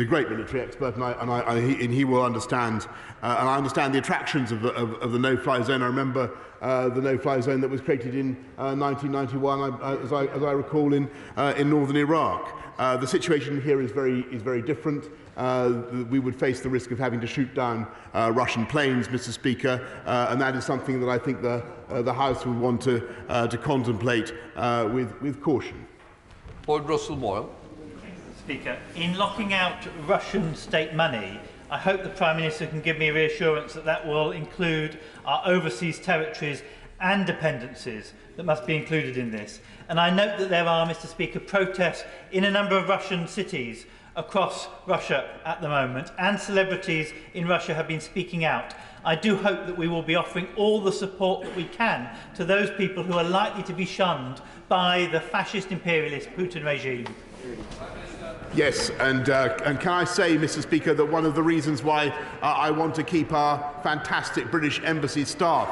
great military expert, and he will understand. And I understand the attractions of the no-fly zone. I remember the no-fly zone that was created in 1991, as I recall, in northern Iraq. The situation here is very different. We would face the risk of having to shoot down Russian planes, Mr. Speaker, and that is something that I think the House would want to contemplate with caution. Lord Russell Moyle. Speaker, in locking out Russian state money, I hope the Prime Minister can give me reassurance that that will include our overseas territories and dependencies that must be included in this. And I note that there are, Mr. Speaker, protests in a number of Russian cities across Russia at the moment, and celebrities in Russia have been speaking out. I do hope that we will be offering all the support that we can to those people who are likely to be shunned by the fascist imperialist Putin regime. Yes, and can I say, Mr. Speaker, that one of the reasons why I want to keep our fantastic British embassy staff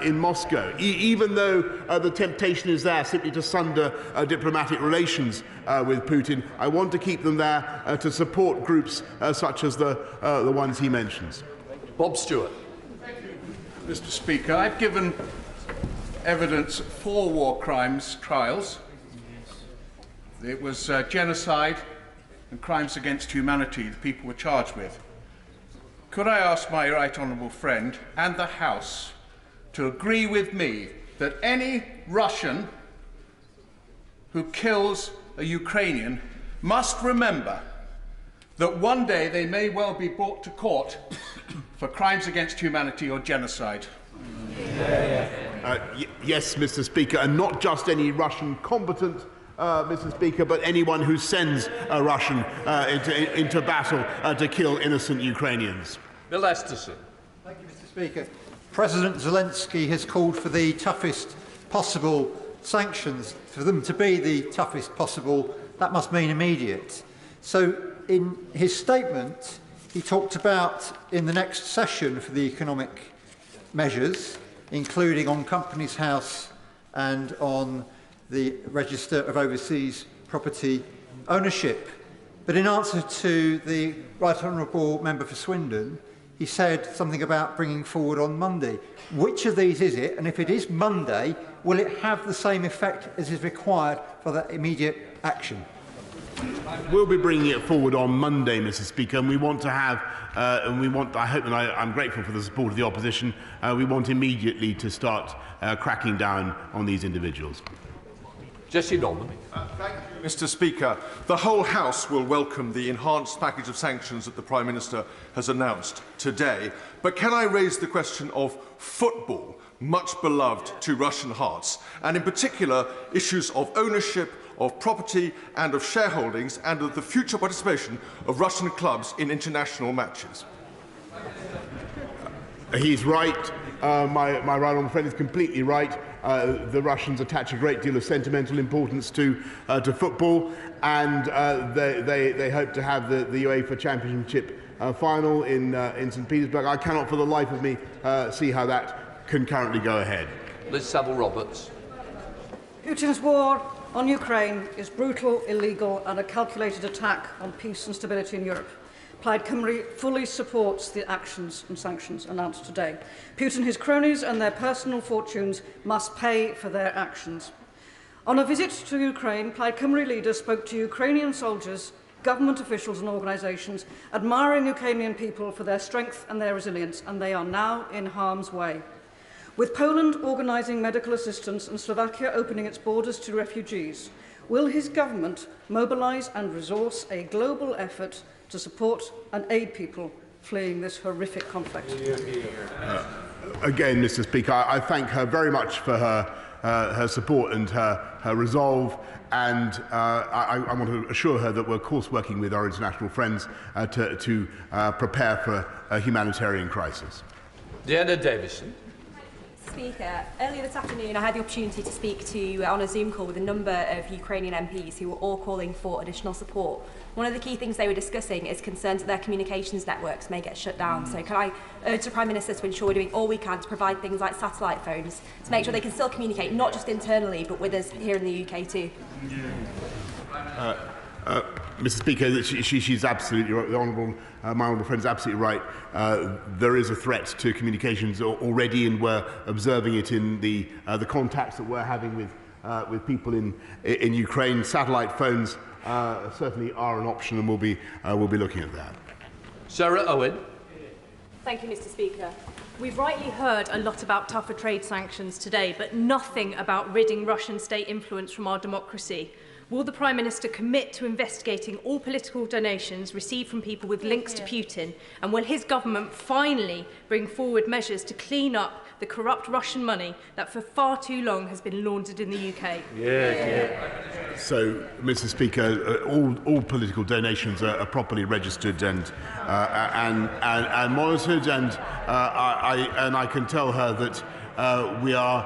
in Moscow, even though the temptation is there simply to sunder diplomatic relations with Putin, I want to keep them there to support groups such as the ones he mentions. Bob Stewart. Mr. Speaker, I've given evidence for war crimes trials. It was genocide and crimes against humanity the people were charged with. Could I ask my right honourable friend and the House to agree with me that any Russian who kills a Ukrainian must remember that one day they may well be brought to court for crimes against humanity or genocide? Yes, Mr. Speaker, and not just any Russian combatant, Mr. Speaker, but anyone who sends a Russian into battle to kill innocent Ukrainians. Bill Esterson. Thank you, Mr. Speaker. President Zelensky has called for the toughest possible sanctions. For them to be the toughest possible, that must mean immediate. So in his statement, he talked about in the next session for the economic measures, including on Companies House and on the Register of Overseas Property Ownership. But in answer to the Right Honourable Member for Swindon, he said something about bringing forward on Monday. Which of these is it? And if it is Monday, will it have the same effect as is required for that immediate action? We'll be bringing it forward on Monday, Mr. Speaker, and we want to have, I'm grateful for the support of the opposition, we want immediately to start cracking down on these individuals. Jesse Norman. Thank you, Mr. Speaker. The whole House will welcome the enhanced package of sanctions that the Prime Minister has announced today. But can I raise the question of football, much beloved to Russian hearts, and in particular issues of ownership, of property and of shareholdings, and of the future participation of Russian clubs in international matches? He's right. My right honourable friend is completely right. The Russians attach a great deal of sentimental importance to football, and they hope to have the UEFA Championship final in St. Petersburg. I cannot for the life of me see how that can currently go ahead. Liz Saville-Roberts. Putin's war on Ukraine is brutal, illegal and a calculated attack on peace and stability in Europe. Plaid Cymru fully supports the actions and sanctions announced today. Putin, his cronies and their personal fortunes must pay for their actions. On a visit to Ukraine, Plaid Cymru leaders spoke to Ukrainian soldiers, government officials and organisations, admiring Ukrainian people for their strength and their resilience, and they are now in harm's way. With Poland organising medical assistance and Slovakia opening its borders to refugees, will his government mobilise and resource a global effort to support and aid people fleeing this horrific conflict? Again, Mr. Speaker, I thank her very much for her support and her resolve, and I want to assure her that we're, of course, working with our international friends to prepare for a humanitarian crisis. Deanna Davison. Speaker, earlier this afternoon I had the opportunity to speak to on a Zoom call with a number of Ukrainian MPs who were all calling for additional support. One of the key things they were discussing is concerns that their communications networks may get shut down. So can I urge the Prime Minister to ensure we're doing all we can to provide things like satellite phones to make sure they can still communicate, not just internally, but with us here in the UK too? Mr. Speaker, she's absolutely right. My honourable friend is absolutely right. There is a threat to communications already, and we're observing it in the contacts that we're having with people in Ukraine. Satellite phones certainly are an option, and we'll be looking at that. Sarah Owen. Thank you, Mr. Speaker. We've rightly heard a lot about tougher trade sanctions today, but nothing about ridding Russian state influence from our democracy. Will the Prime Minister commit to investigating all political donations received from people with links to Putin? And will his government finally bring forward measures to clean up the corrupt Russian money that for far too long has been laundered in the UK? So, Mr. Speaker, all political donations are properly registered and monitored, and I can tell her that we are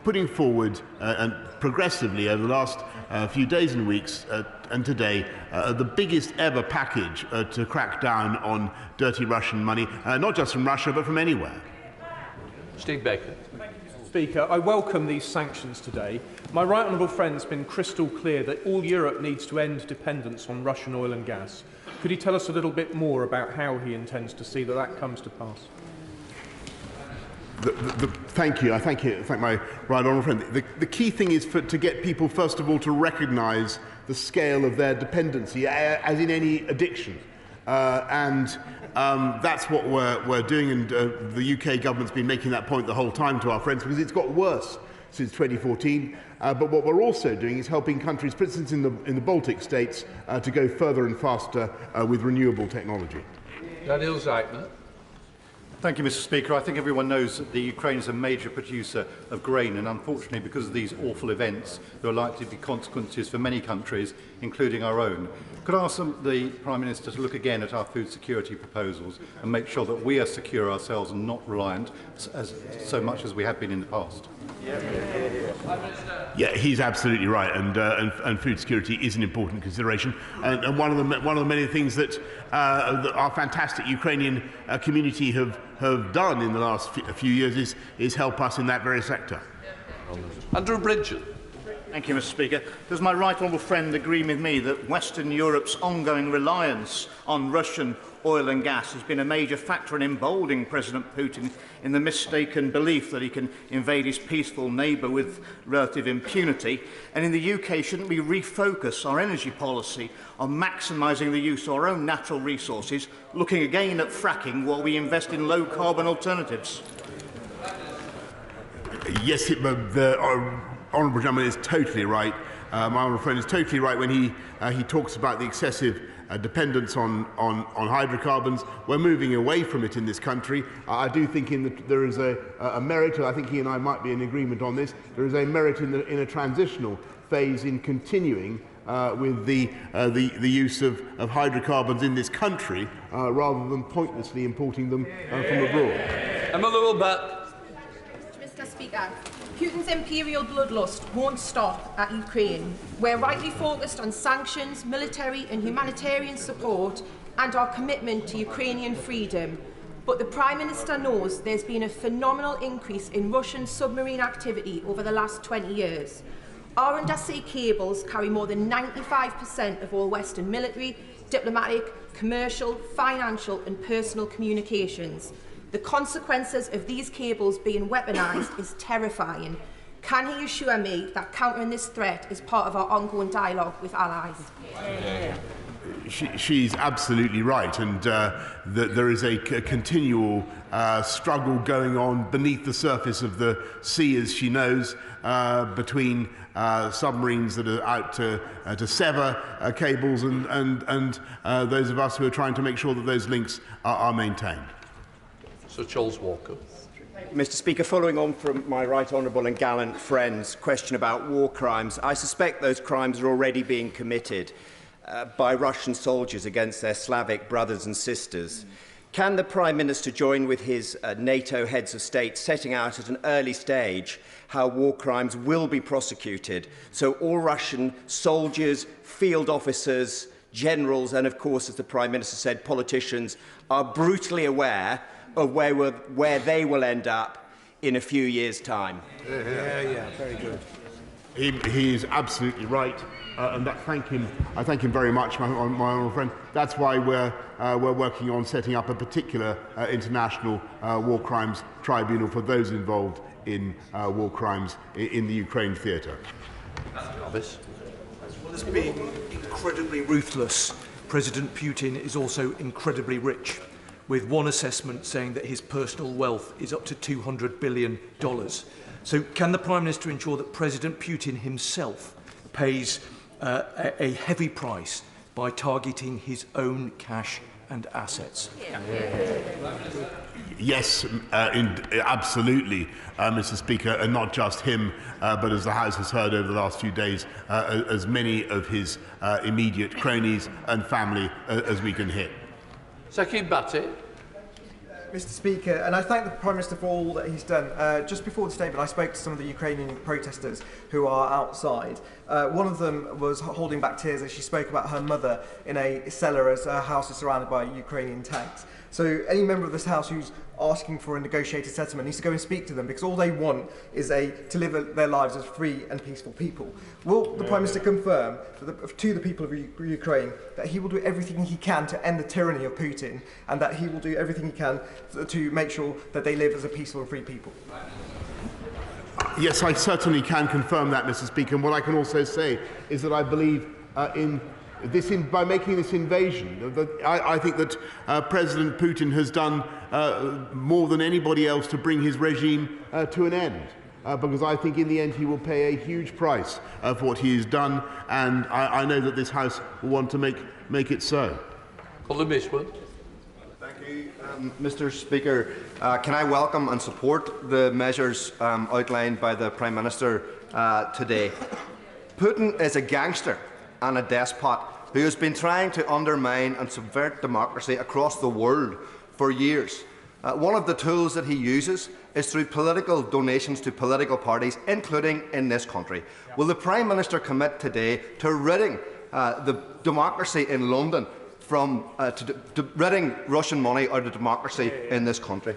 putting forward and progressively over the last few days and weeks and today the biggest ever package to crack down on dirty Russian money, not just from Russia but from anywhere. Steve Baker. Speaker, I welcome these sanctions today. My right honourable friend's been crystal clear that all Europe needs to end dependence on Russian oil and gas. Could he tell us a little bit more about how he intends to see that comes to pass? Thank you. I thank my right honourable friend. The key thing is to get people, first of all, to recognise the scale of their dependency, as in any addiction. That's what we're doing, and the UK government's been making that point the whole time to our friends, because it's got worse since 2014. But what we're also doing is helping countries, for instance in the Baltic states, to go further and faster with renewable technology. Daniel Zeitner. Thank you, Mr. Speaker. I think everyone knows that the Ukraine is a major producer of grain, and unfortunately, because of these awful events, there are likely to be consequences for many countries, including our own. Could I ask the Prime Minister to look again at our food security proposals and make sure that we are secure ourselves and not reliant so much as we have been in the past? Yeah, he's absolutely right, and food security is an important consideration. And one of the many things that our fantastic Ukrainian community have done in the last few years is help us in that very sector. Andrew Bridgen. Thank you, Mr. Speaker. Does my right honourable friend agree with me that Western Europe's ongoing reliance on Russian oil and gas has been a major factor in emboldening President Putin in the mistaken belief that he can invade his peaceful neighbour with relative impunity? And in the UK, shouldn't we refocus our energy policy on maximising the use of our own natural resources, looking again at fracking while we invest in low-carbon alternatives? Yes, Honourable Gentleman is totally right. My honourable friend is totally right when he talks about the excessive dependence on hydrocarbons. We're moving away from it in this country. I do think there is a merit, and I think he and I might be in agreement on this. There is a merit in a transitional phase in continuing with the use of hydrocarbons in this country rather than pointlessly importing them from abroad. Emma Lewell-Butt. Mr. Speaker, Putin's imperial bloodlust won't stop at Ukraine. We're rightly focused on sanctions, military and humanitarian support and our commitment to Ukrainian freedom. But the Prime Minister knows there's been a phenomenal increase in Russian submarine activity over the last 20 years. Our undersea cables carry more than 95% of all Western military, diplomatic, commercial, financial and personal communications. The consequences of these cables being weaponised is terrifying. Can he assure me that countering this threat is part of our ongoing dialogue with allies? She's absolutely right, and that there is a continual struggle going on beneath the surface of the sea, as she knows, between submarines that are out to sever cables and those of us who are trying to make sure that those links are maintained. Sir Charles Walker. Mr. Speaker, following on from my right honourable and gallant friend's question about war crimes, I suspect those crimes are already being committed by Russian soldiers against their Slavic brothers and sisters. Can the Prime Minister join with his NATO heads of state setting out at an early stage how war crimes will be prosecuted, so all Russian soldiers, field officers, generals and, of course, as the Prime Minister said, politicians are brutally aware of where they will end up in a few years' time? Yeah, very good. He is absolutely right. And I thank him very much, my honourable friend. That's why we're working on setting up a particular international war crimes tribunal for those involved in war crimes in the Ukraine theatre. As well as being incredibly ruthless, President Putin is also incredibly rich, with one assessment saying that his personal wealth is up to $200 billion. So can the Prime Minister ensure that President Putin himself pays a heavy price by targeting his own cash and assets? Yes, absolutely, Mr. Speaker, and not just him, but as the House has heard over the last few days, as many of his immediate cronies and family as we can hit. Second Batty. Mr. Speaker, and I thank the Prime Minister for all that he's done. Just before the statement, I spoke to some of the Ukrainian protesters who are outside. One of them was holding back tears as she spoke about her mother in a cellar as her house is surrounded by Ukrainian tanks. So any member of this House who's asking for a negotiated settlement needs to go and speak to them, because all they want is to live their lives as free and peaceful people. Will the Prime Minister confirm to the people of Ukraine that he will do everything he can to end the tyranny of Putin, and that he will do everything he can to make sure that they live as a peaceful and free people? Yes, I certainly can confirm that, Mr. Speaker. And what I can also say is that I believe by making this invasion, I think that President Putin has done more than anybody else to bring his regime to an end. Because I think in the end he will pay a huge price for what he has done, and I know that this House will want to make it so. Colin Mishwood. Thank you, Mr. Speaker. Can I welcome and support the measures outlined by the Prime Minister today? Putin is a gangster and a despot who has been trying to undermine and subvert democracy across the world for years. One of the tools that he uses is through political donations to political parties, including in this country. Will the Prime Minister commit today to ridding the democracy in London from ridding Russian money out of democracy in this country?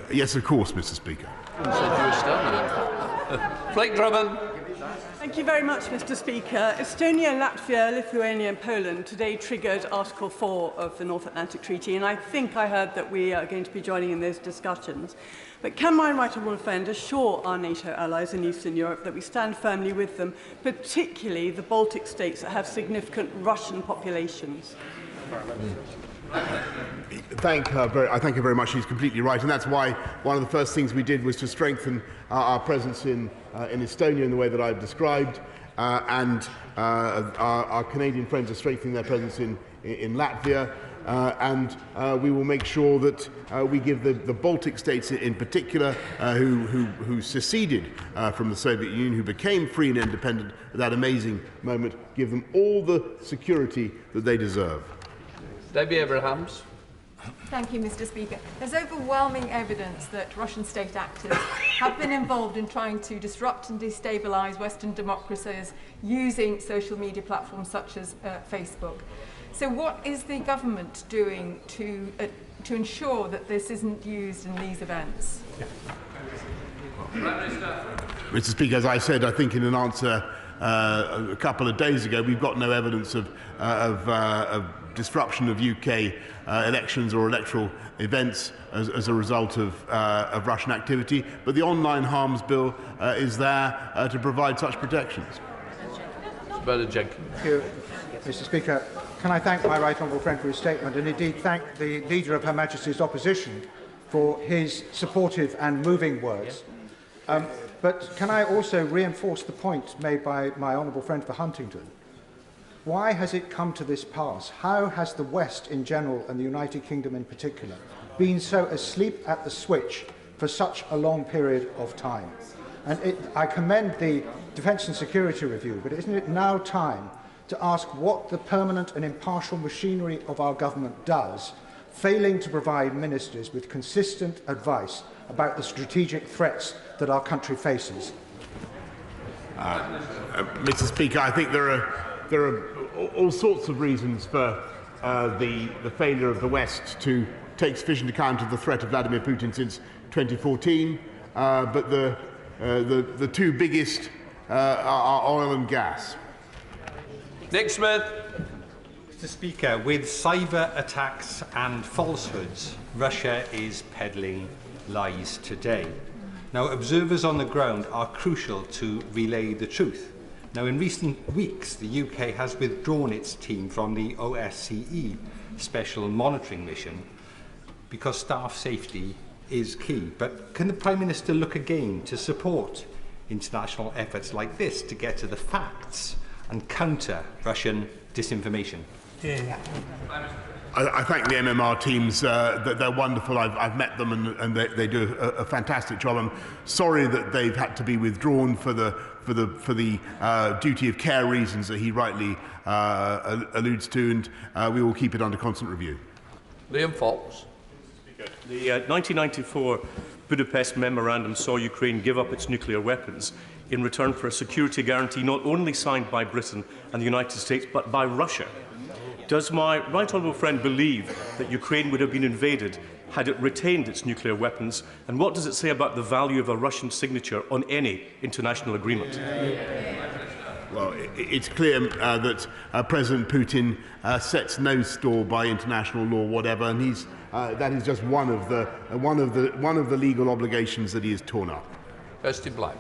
Yes, of course, Mr. Speaker. Flake Drummond. Thank you very much, Mr. Speaker. Estonia, Latvia, Lithuania and Poland today triggered Article 4 of the North Atlantic Treaty, and I think I heard that we are going to be joining in those discussions. But can my right honourable friend assure our NATO allies in Eastern Europe that we stand firmly with them, particularly the Baltic states that have significant Russian populations? I thank her very much. She's completely right, and that's why one of the first things we did was to strengthen our presence in Estonia in the way that I've described, and our Canadian friends are strengthening their presence in Latvia, and we will make sure that we give the Baltic states in particular, who seceded from the Soviet Union, who became free and independent at that amazing moment, give them all the security that they deserve. Debbie Abrahams. Thank you, Mr. Speaker. There's overwhelming evidence that Russian state actors have been involved in trying to disrupt and destabilise Western democracies using social media platforms such as Facebook. So what is the government doing to ensure that this isn't used in these events? Mr. Speaker, as I said, I think in an answer a couple of days ago, we've got no evidence of disruption of UK elections or electoral events as a result of Russian activity, but the Online Harms Bill is there to provide such protections. Jenkins. Thank you, Mr. Speaker. Can I thank my right honourable friend for his statement, and indeed thank the Leader of Her Majesty's Opposition for his supportive and moving words. But can I also reinforce the point made by my honourable friend for Huntingdon? Why has it come to this pass? How has the West in general, and the United Kingdom in particular, been so asleep at the switch for such a long period of time? And I commend the Defence and Security Review, but isn't it now time to ask what the permanent and impartial machinery of our government does, failing to provide ministers with consistent advice about the strategic threats that our country faces? Mr. Speaker, I think there are all sorts of reasons for the failure of the West to take sufficient account of the threat of Vladimir Putin since 2014, but the two biggest are oil and gas. Nick Smith. Mr. Speaker, with cyber attacks and falsehoods, Russia is peddling lies today. Now, observers on the ground are crucial to relay the truth. Now, in recent weeks, the UK has withdrawn its team from the OSCE Special Monitoring Mission because staff safety is key. But can the Prime Minister look again to support international efforts like this to get to the facts and counter Russian disinformation? I thank the MMR teams. They're wonderful. I've met them, and they do a fantastic job. I'm sorry that they've had to be withdrawn for the duty of care reasons that he rightly alludes to, and we will keep it under constant review. Liam Fox. The 1994 Budapest Memorandum saw Ukraine give up its nuclear weapons in return for a security guarantee not only signed by Britain and the United States, but by Russia. Does my right honourable friend believe that Ukraine would have been invaded had it retained its nuclear weapons? And what does it say about the value of a Russian signature on any international agreement? Well, it's clear that President Putin sets no store by international law, whatever, and that is just one of the legal obligations that he has torn up. Kirsty Black.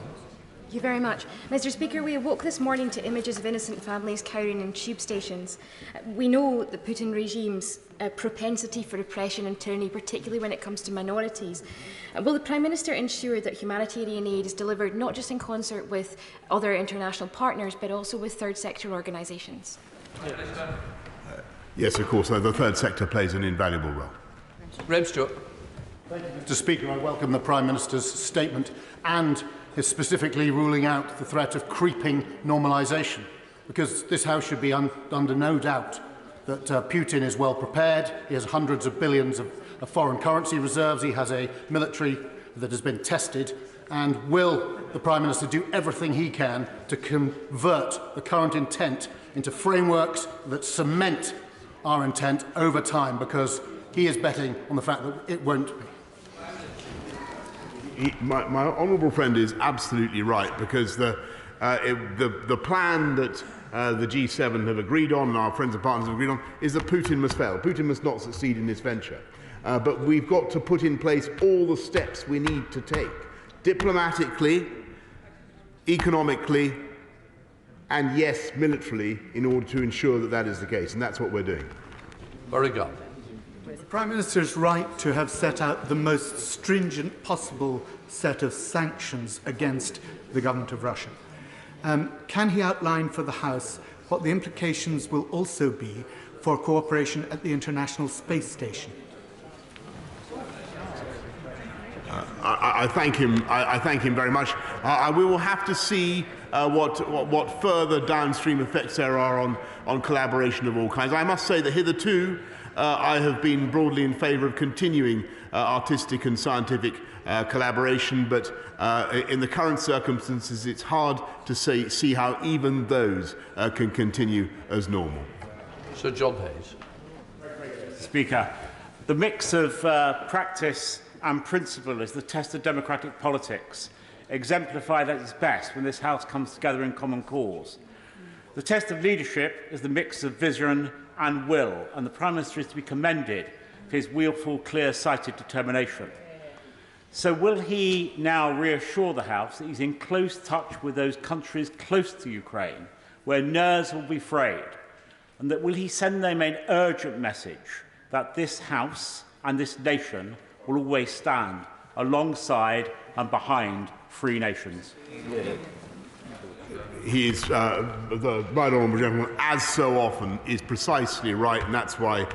Thank you very much. Mr. Speaker, we awoke this morning to images of innocent families cowering in tube stations. We know the Putin regime's propensity for repression and tyranny, particularly when it comes to minorities. Will the Prime Minister ensure that humanitarian aid is delivered not just in concert with other international partners, but also with third sector organisations? Yes, of course. The third sector plays an invaluable role. Graham Stewart. Thank you, Mr. Speaker. I welcome the Prime Minister's statement and his specifically ruling out the threat of creeping normalisation, because this House should be under no doubt that Putin is well prepared. He has hundreds of billions of foreign currency reserves. He has a military that has been tested. And will the Prime Minister do everything he can to convert the current intent into frameworks that cement our intent over time, because he is betting on the fact that it won't be? My honourable friend is absolutely right, because the plan that the G7 have agreed on and our friends and partners have agreed on is that Putin must fail. Putin must not succeed in this venture. But we've got to put in place all the steps we need to take, diplomatically, economically, and yes, militarily, in order to ensure that that is the case. And that's what we're doing. Very good. The Prime Minister is right to have set out the most stringent possible set of sanctions against the government of Russia. Can he outline for the House what the implications will also be for cooperation at the International Space Station? I thank him. I thank him very much. We will have to see what further downstream effects there are on collaboration of all kinds. I must say that hitherto I have been broadly in favour of continuing artistic and scientific collaboration, but in the current circumstances it's hard to see how even those can continue as normal. Sir John Hayes. Speaker, the mix of practice and principle is the test of democratic politics, exemplified at its best when this House comes together in common cause. The test of leadership is the mix of vision and will, and the Prime Minister is to be commended for his willful, clear-sighted determination. So will he now reassure the House that he's in close touch with those countries close to Ukraine, where nerves will be frayed, and that will he send them an urgent message that this House and this nation will always stand alongside and behind free nations? He is, the right honourable gentleman, as so often, is precisely right, and that's why,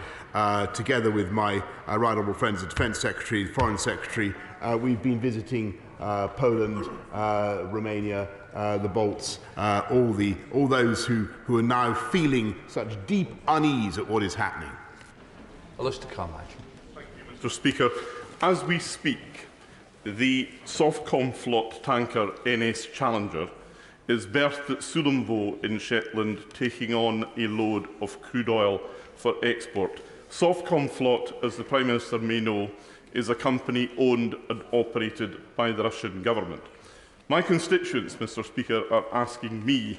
together with my right honourable friends, the Defence Secretary, the Foreign Secretary, we've been visiting Poland, Romania, the Balts, all those who are now feeling such deep unease at what is happening. Alistair Carmichael. Thank you, Mr. Speaker. As we speak, the Softcom Flot tanker NS Challenger is berthed at Sullomvo in Shetland, taking on a load of crude oil for export. Softcom Flot, as the Prime Minister may know, is a company owned and operated by the Russian government. My constituents, Mr. Speaker, are asking me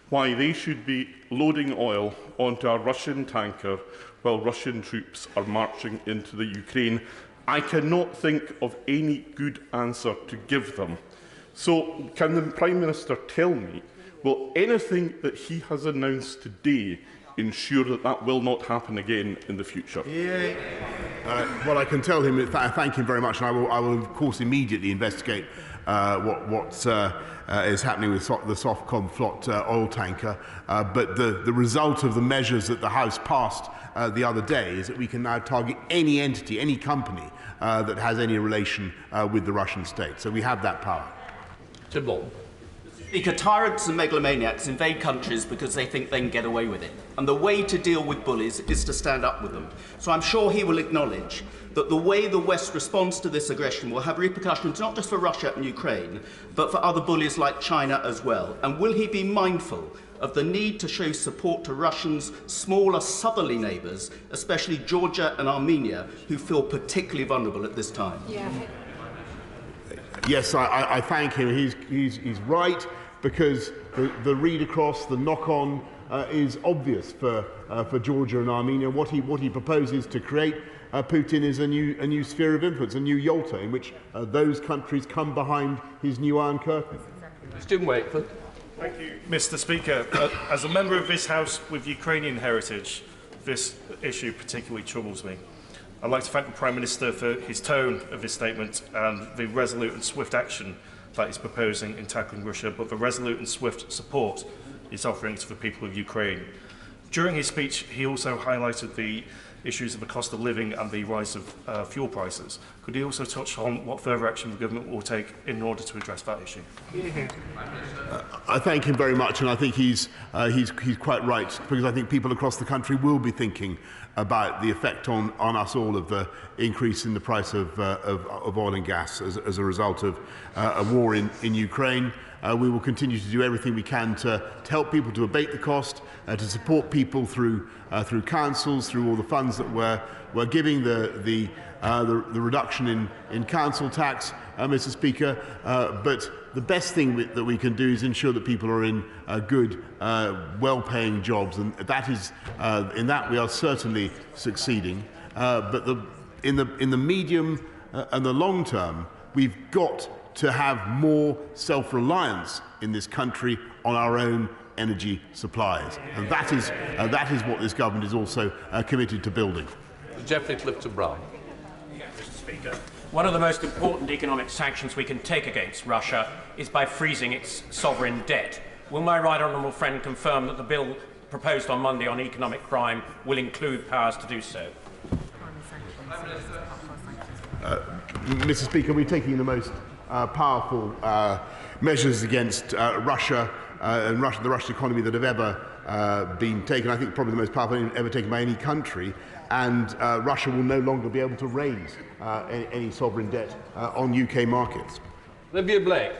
why they should be loading oil onto a Russian tanker while Russian troops are marching into the Ukraine. I cannot think of any good answer to give them. So, can the Prime Minister tell me, will anything that he has announced today ensure that that will not happen again in the future? Well, I can tell him, thank him very much, and I will of course immediately investigate what is happening with the Softcom Flot oil tanker. But the result of the measures that the House passed the other day is that we can now target any entity, any company that has any relation with the Russian state. So we have that power. Tim Lawton. Speaker, tyrants and megalomaniacs invade countries because they think they can get away with it. And the way to deal with bullies is to stand up with them. So I'm sure he will acknowledge that the way the West responds to this aggression will have repercussions not just for Russia and Ukraine, but for other bullies like China as well. And will he be mindful of the need to show support to Russia's smaller southerly neighbours, especially Georgia and Armenia, who feel particularly vulnerable at this time? Yes, I thank him. He's right, because the read across, the knock on, is obvious for Georgia and Armenia. What he proposes to create, Putin, is a new sphere of influence, a new Yalta, in which those countries come behind his new Iron Curtain. Stephen Wakeford. Thank you, Mr. Speaker. As a member of this House with Ukrainian heritage, this issue particularly troubles me. I'd like to thank the Prime Minister for his tone of his statement and the resolute and swift action that he's proposing in tackling Russia, but the resolute and swift support he's offering to the people of Ukraine. During his speech, he also highlighted the issues of the cost of living and the rise of fuel prices. Could he also touch on what further action the government will take in order to address that issue? I thank him very much, and I think he's quite right, because I think people across the country will be thinking about the effect on us all of the increase in the price of oil and gas as a result of a war in Ukraine. We will continue to do everything we can to help people to abate the cost, to support people through councils, through all the funds that we're giving, the reduction in council tax, Mr. Speaker. But the best thing that we can do is ensure that people are in good, well-paying jobs, and that is in that we are certainly succeeding. But in the medium and the long term, we've got to have more self-reliance in this country on our own energy supplies, and that is what this government is also committed to building. Geoffrey Clifton-Brown. Mr. Speaker, one of the most important economic sanctions we can take against Russia is by freezing its sovereign debt. Will my right honourable friend confirm that the bill proposed on Monday on economic crime will include powers to do so? Mr. Speaker, we're taking the most powerful measures against Russia and the Russian economy that have ever been taken. I think probably the most powerful ever taken by any country. And Russia will no longer be able to raise any sovereign debt on UK markets. Olivia Blake.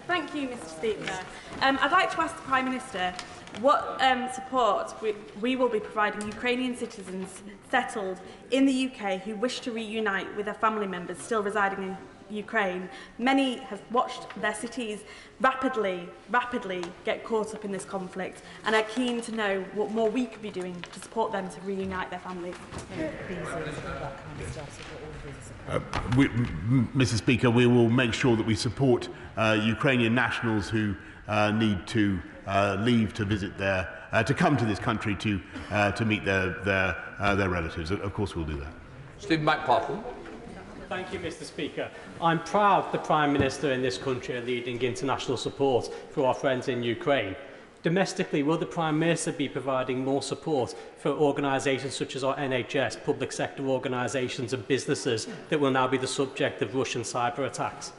Thank you, Mr. Speaker. I'd like to ask the Prime Minister what support we will be providing Ukrainian citizens settled in the UK who wish to reunite with their family members still residing in Ukraine. Many have watched their cities rapidly get caught up in this conflict and are keen to know what more we could be doing to support them to reunite their families. Mr. Speaker, we will make sure that we support Ukrainian nationals who need to leave to visit to come to this country to meet their relatives. Of course, we'll do that. Stephen McPartland. Thank you, Mr. Speaker. I'm proud the Prime Minister in this country are leading international support for our friends in Ukraine. Domestically, will the Prime Minister be providing more support for organisations such as our NHS, public sector organisations and businesses that will now be the subject of Russian cyber attacks?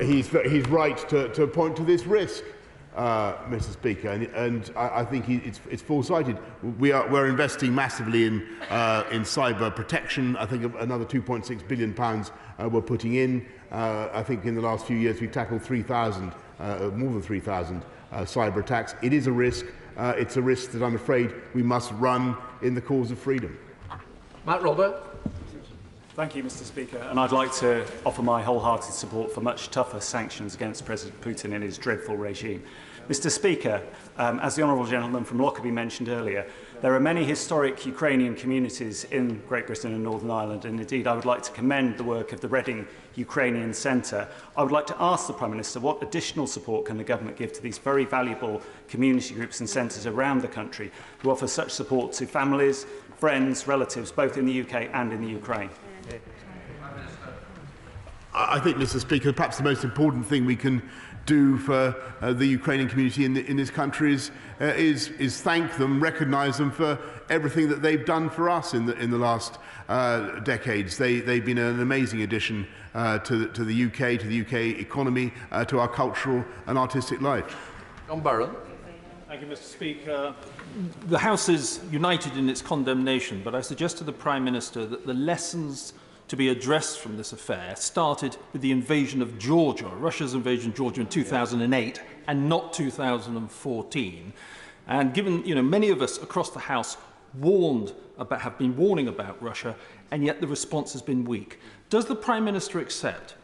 He's right to point to this risk, Mr. Speaker, and I think it's foresighted. We're investing massively in cyber protection. I think another £2.6 billion we're putting in. I think in the last few years we've tackled 3,000, more than 3,000 cyber attacks. It is a risk. It's a risk that I'm afraid we must run in the cause of freedom. Matt Robert. Thank you, Mr. Speaker, and I'd like to offer my wholehearted support for much tougher sanctions against President Putin and his dreadful regime. Mr. Speaker, as the honourable gentleman from Lockerbie mentioned earlier, there are many historic Ukrainian communities in Great Britain and Northern Ireland, and indeed I would like to commend the work of the Reading Ukrainian Centre. I would like to ask the Prime Minister what additional support can the government give to these very valuable community groups and centres around the country who offer such support to families, friends, relatives, both in the UK and in the Ukraine. I think, Mr. Speaker, perhaps the most important thing we can do for the Ukrainian community in this country is thank them, recognise them for everything that they've done for us in the last decades. They've been an amazing addition to the UK economy, to our cultural and artistic life. John Barron. Thank you, Mr. Speaker. The House is united in its condemnation, but I suggest to the Prime Minister that the lessons to be addressed from this affair started with the invasion of Georgia, Russia's invasion of Georgia in 2008 and not 2014. And given, many of us across the House have been warning about Russia, and yet the response has been weak. Does the Prime Minister accept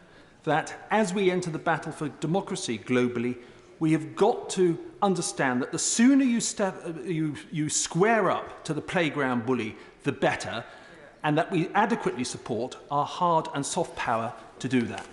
that as we enter the battle for democracy globally, we have got to understand that the sooner you square up to the playground bully, the better, and that we adequately support our hard and soft power to do that?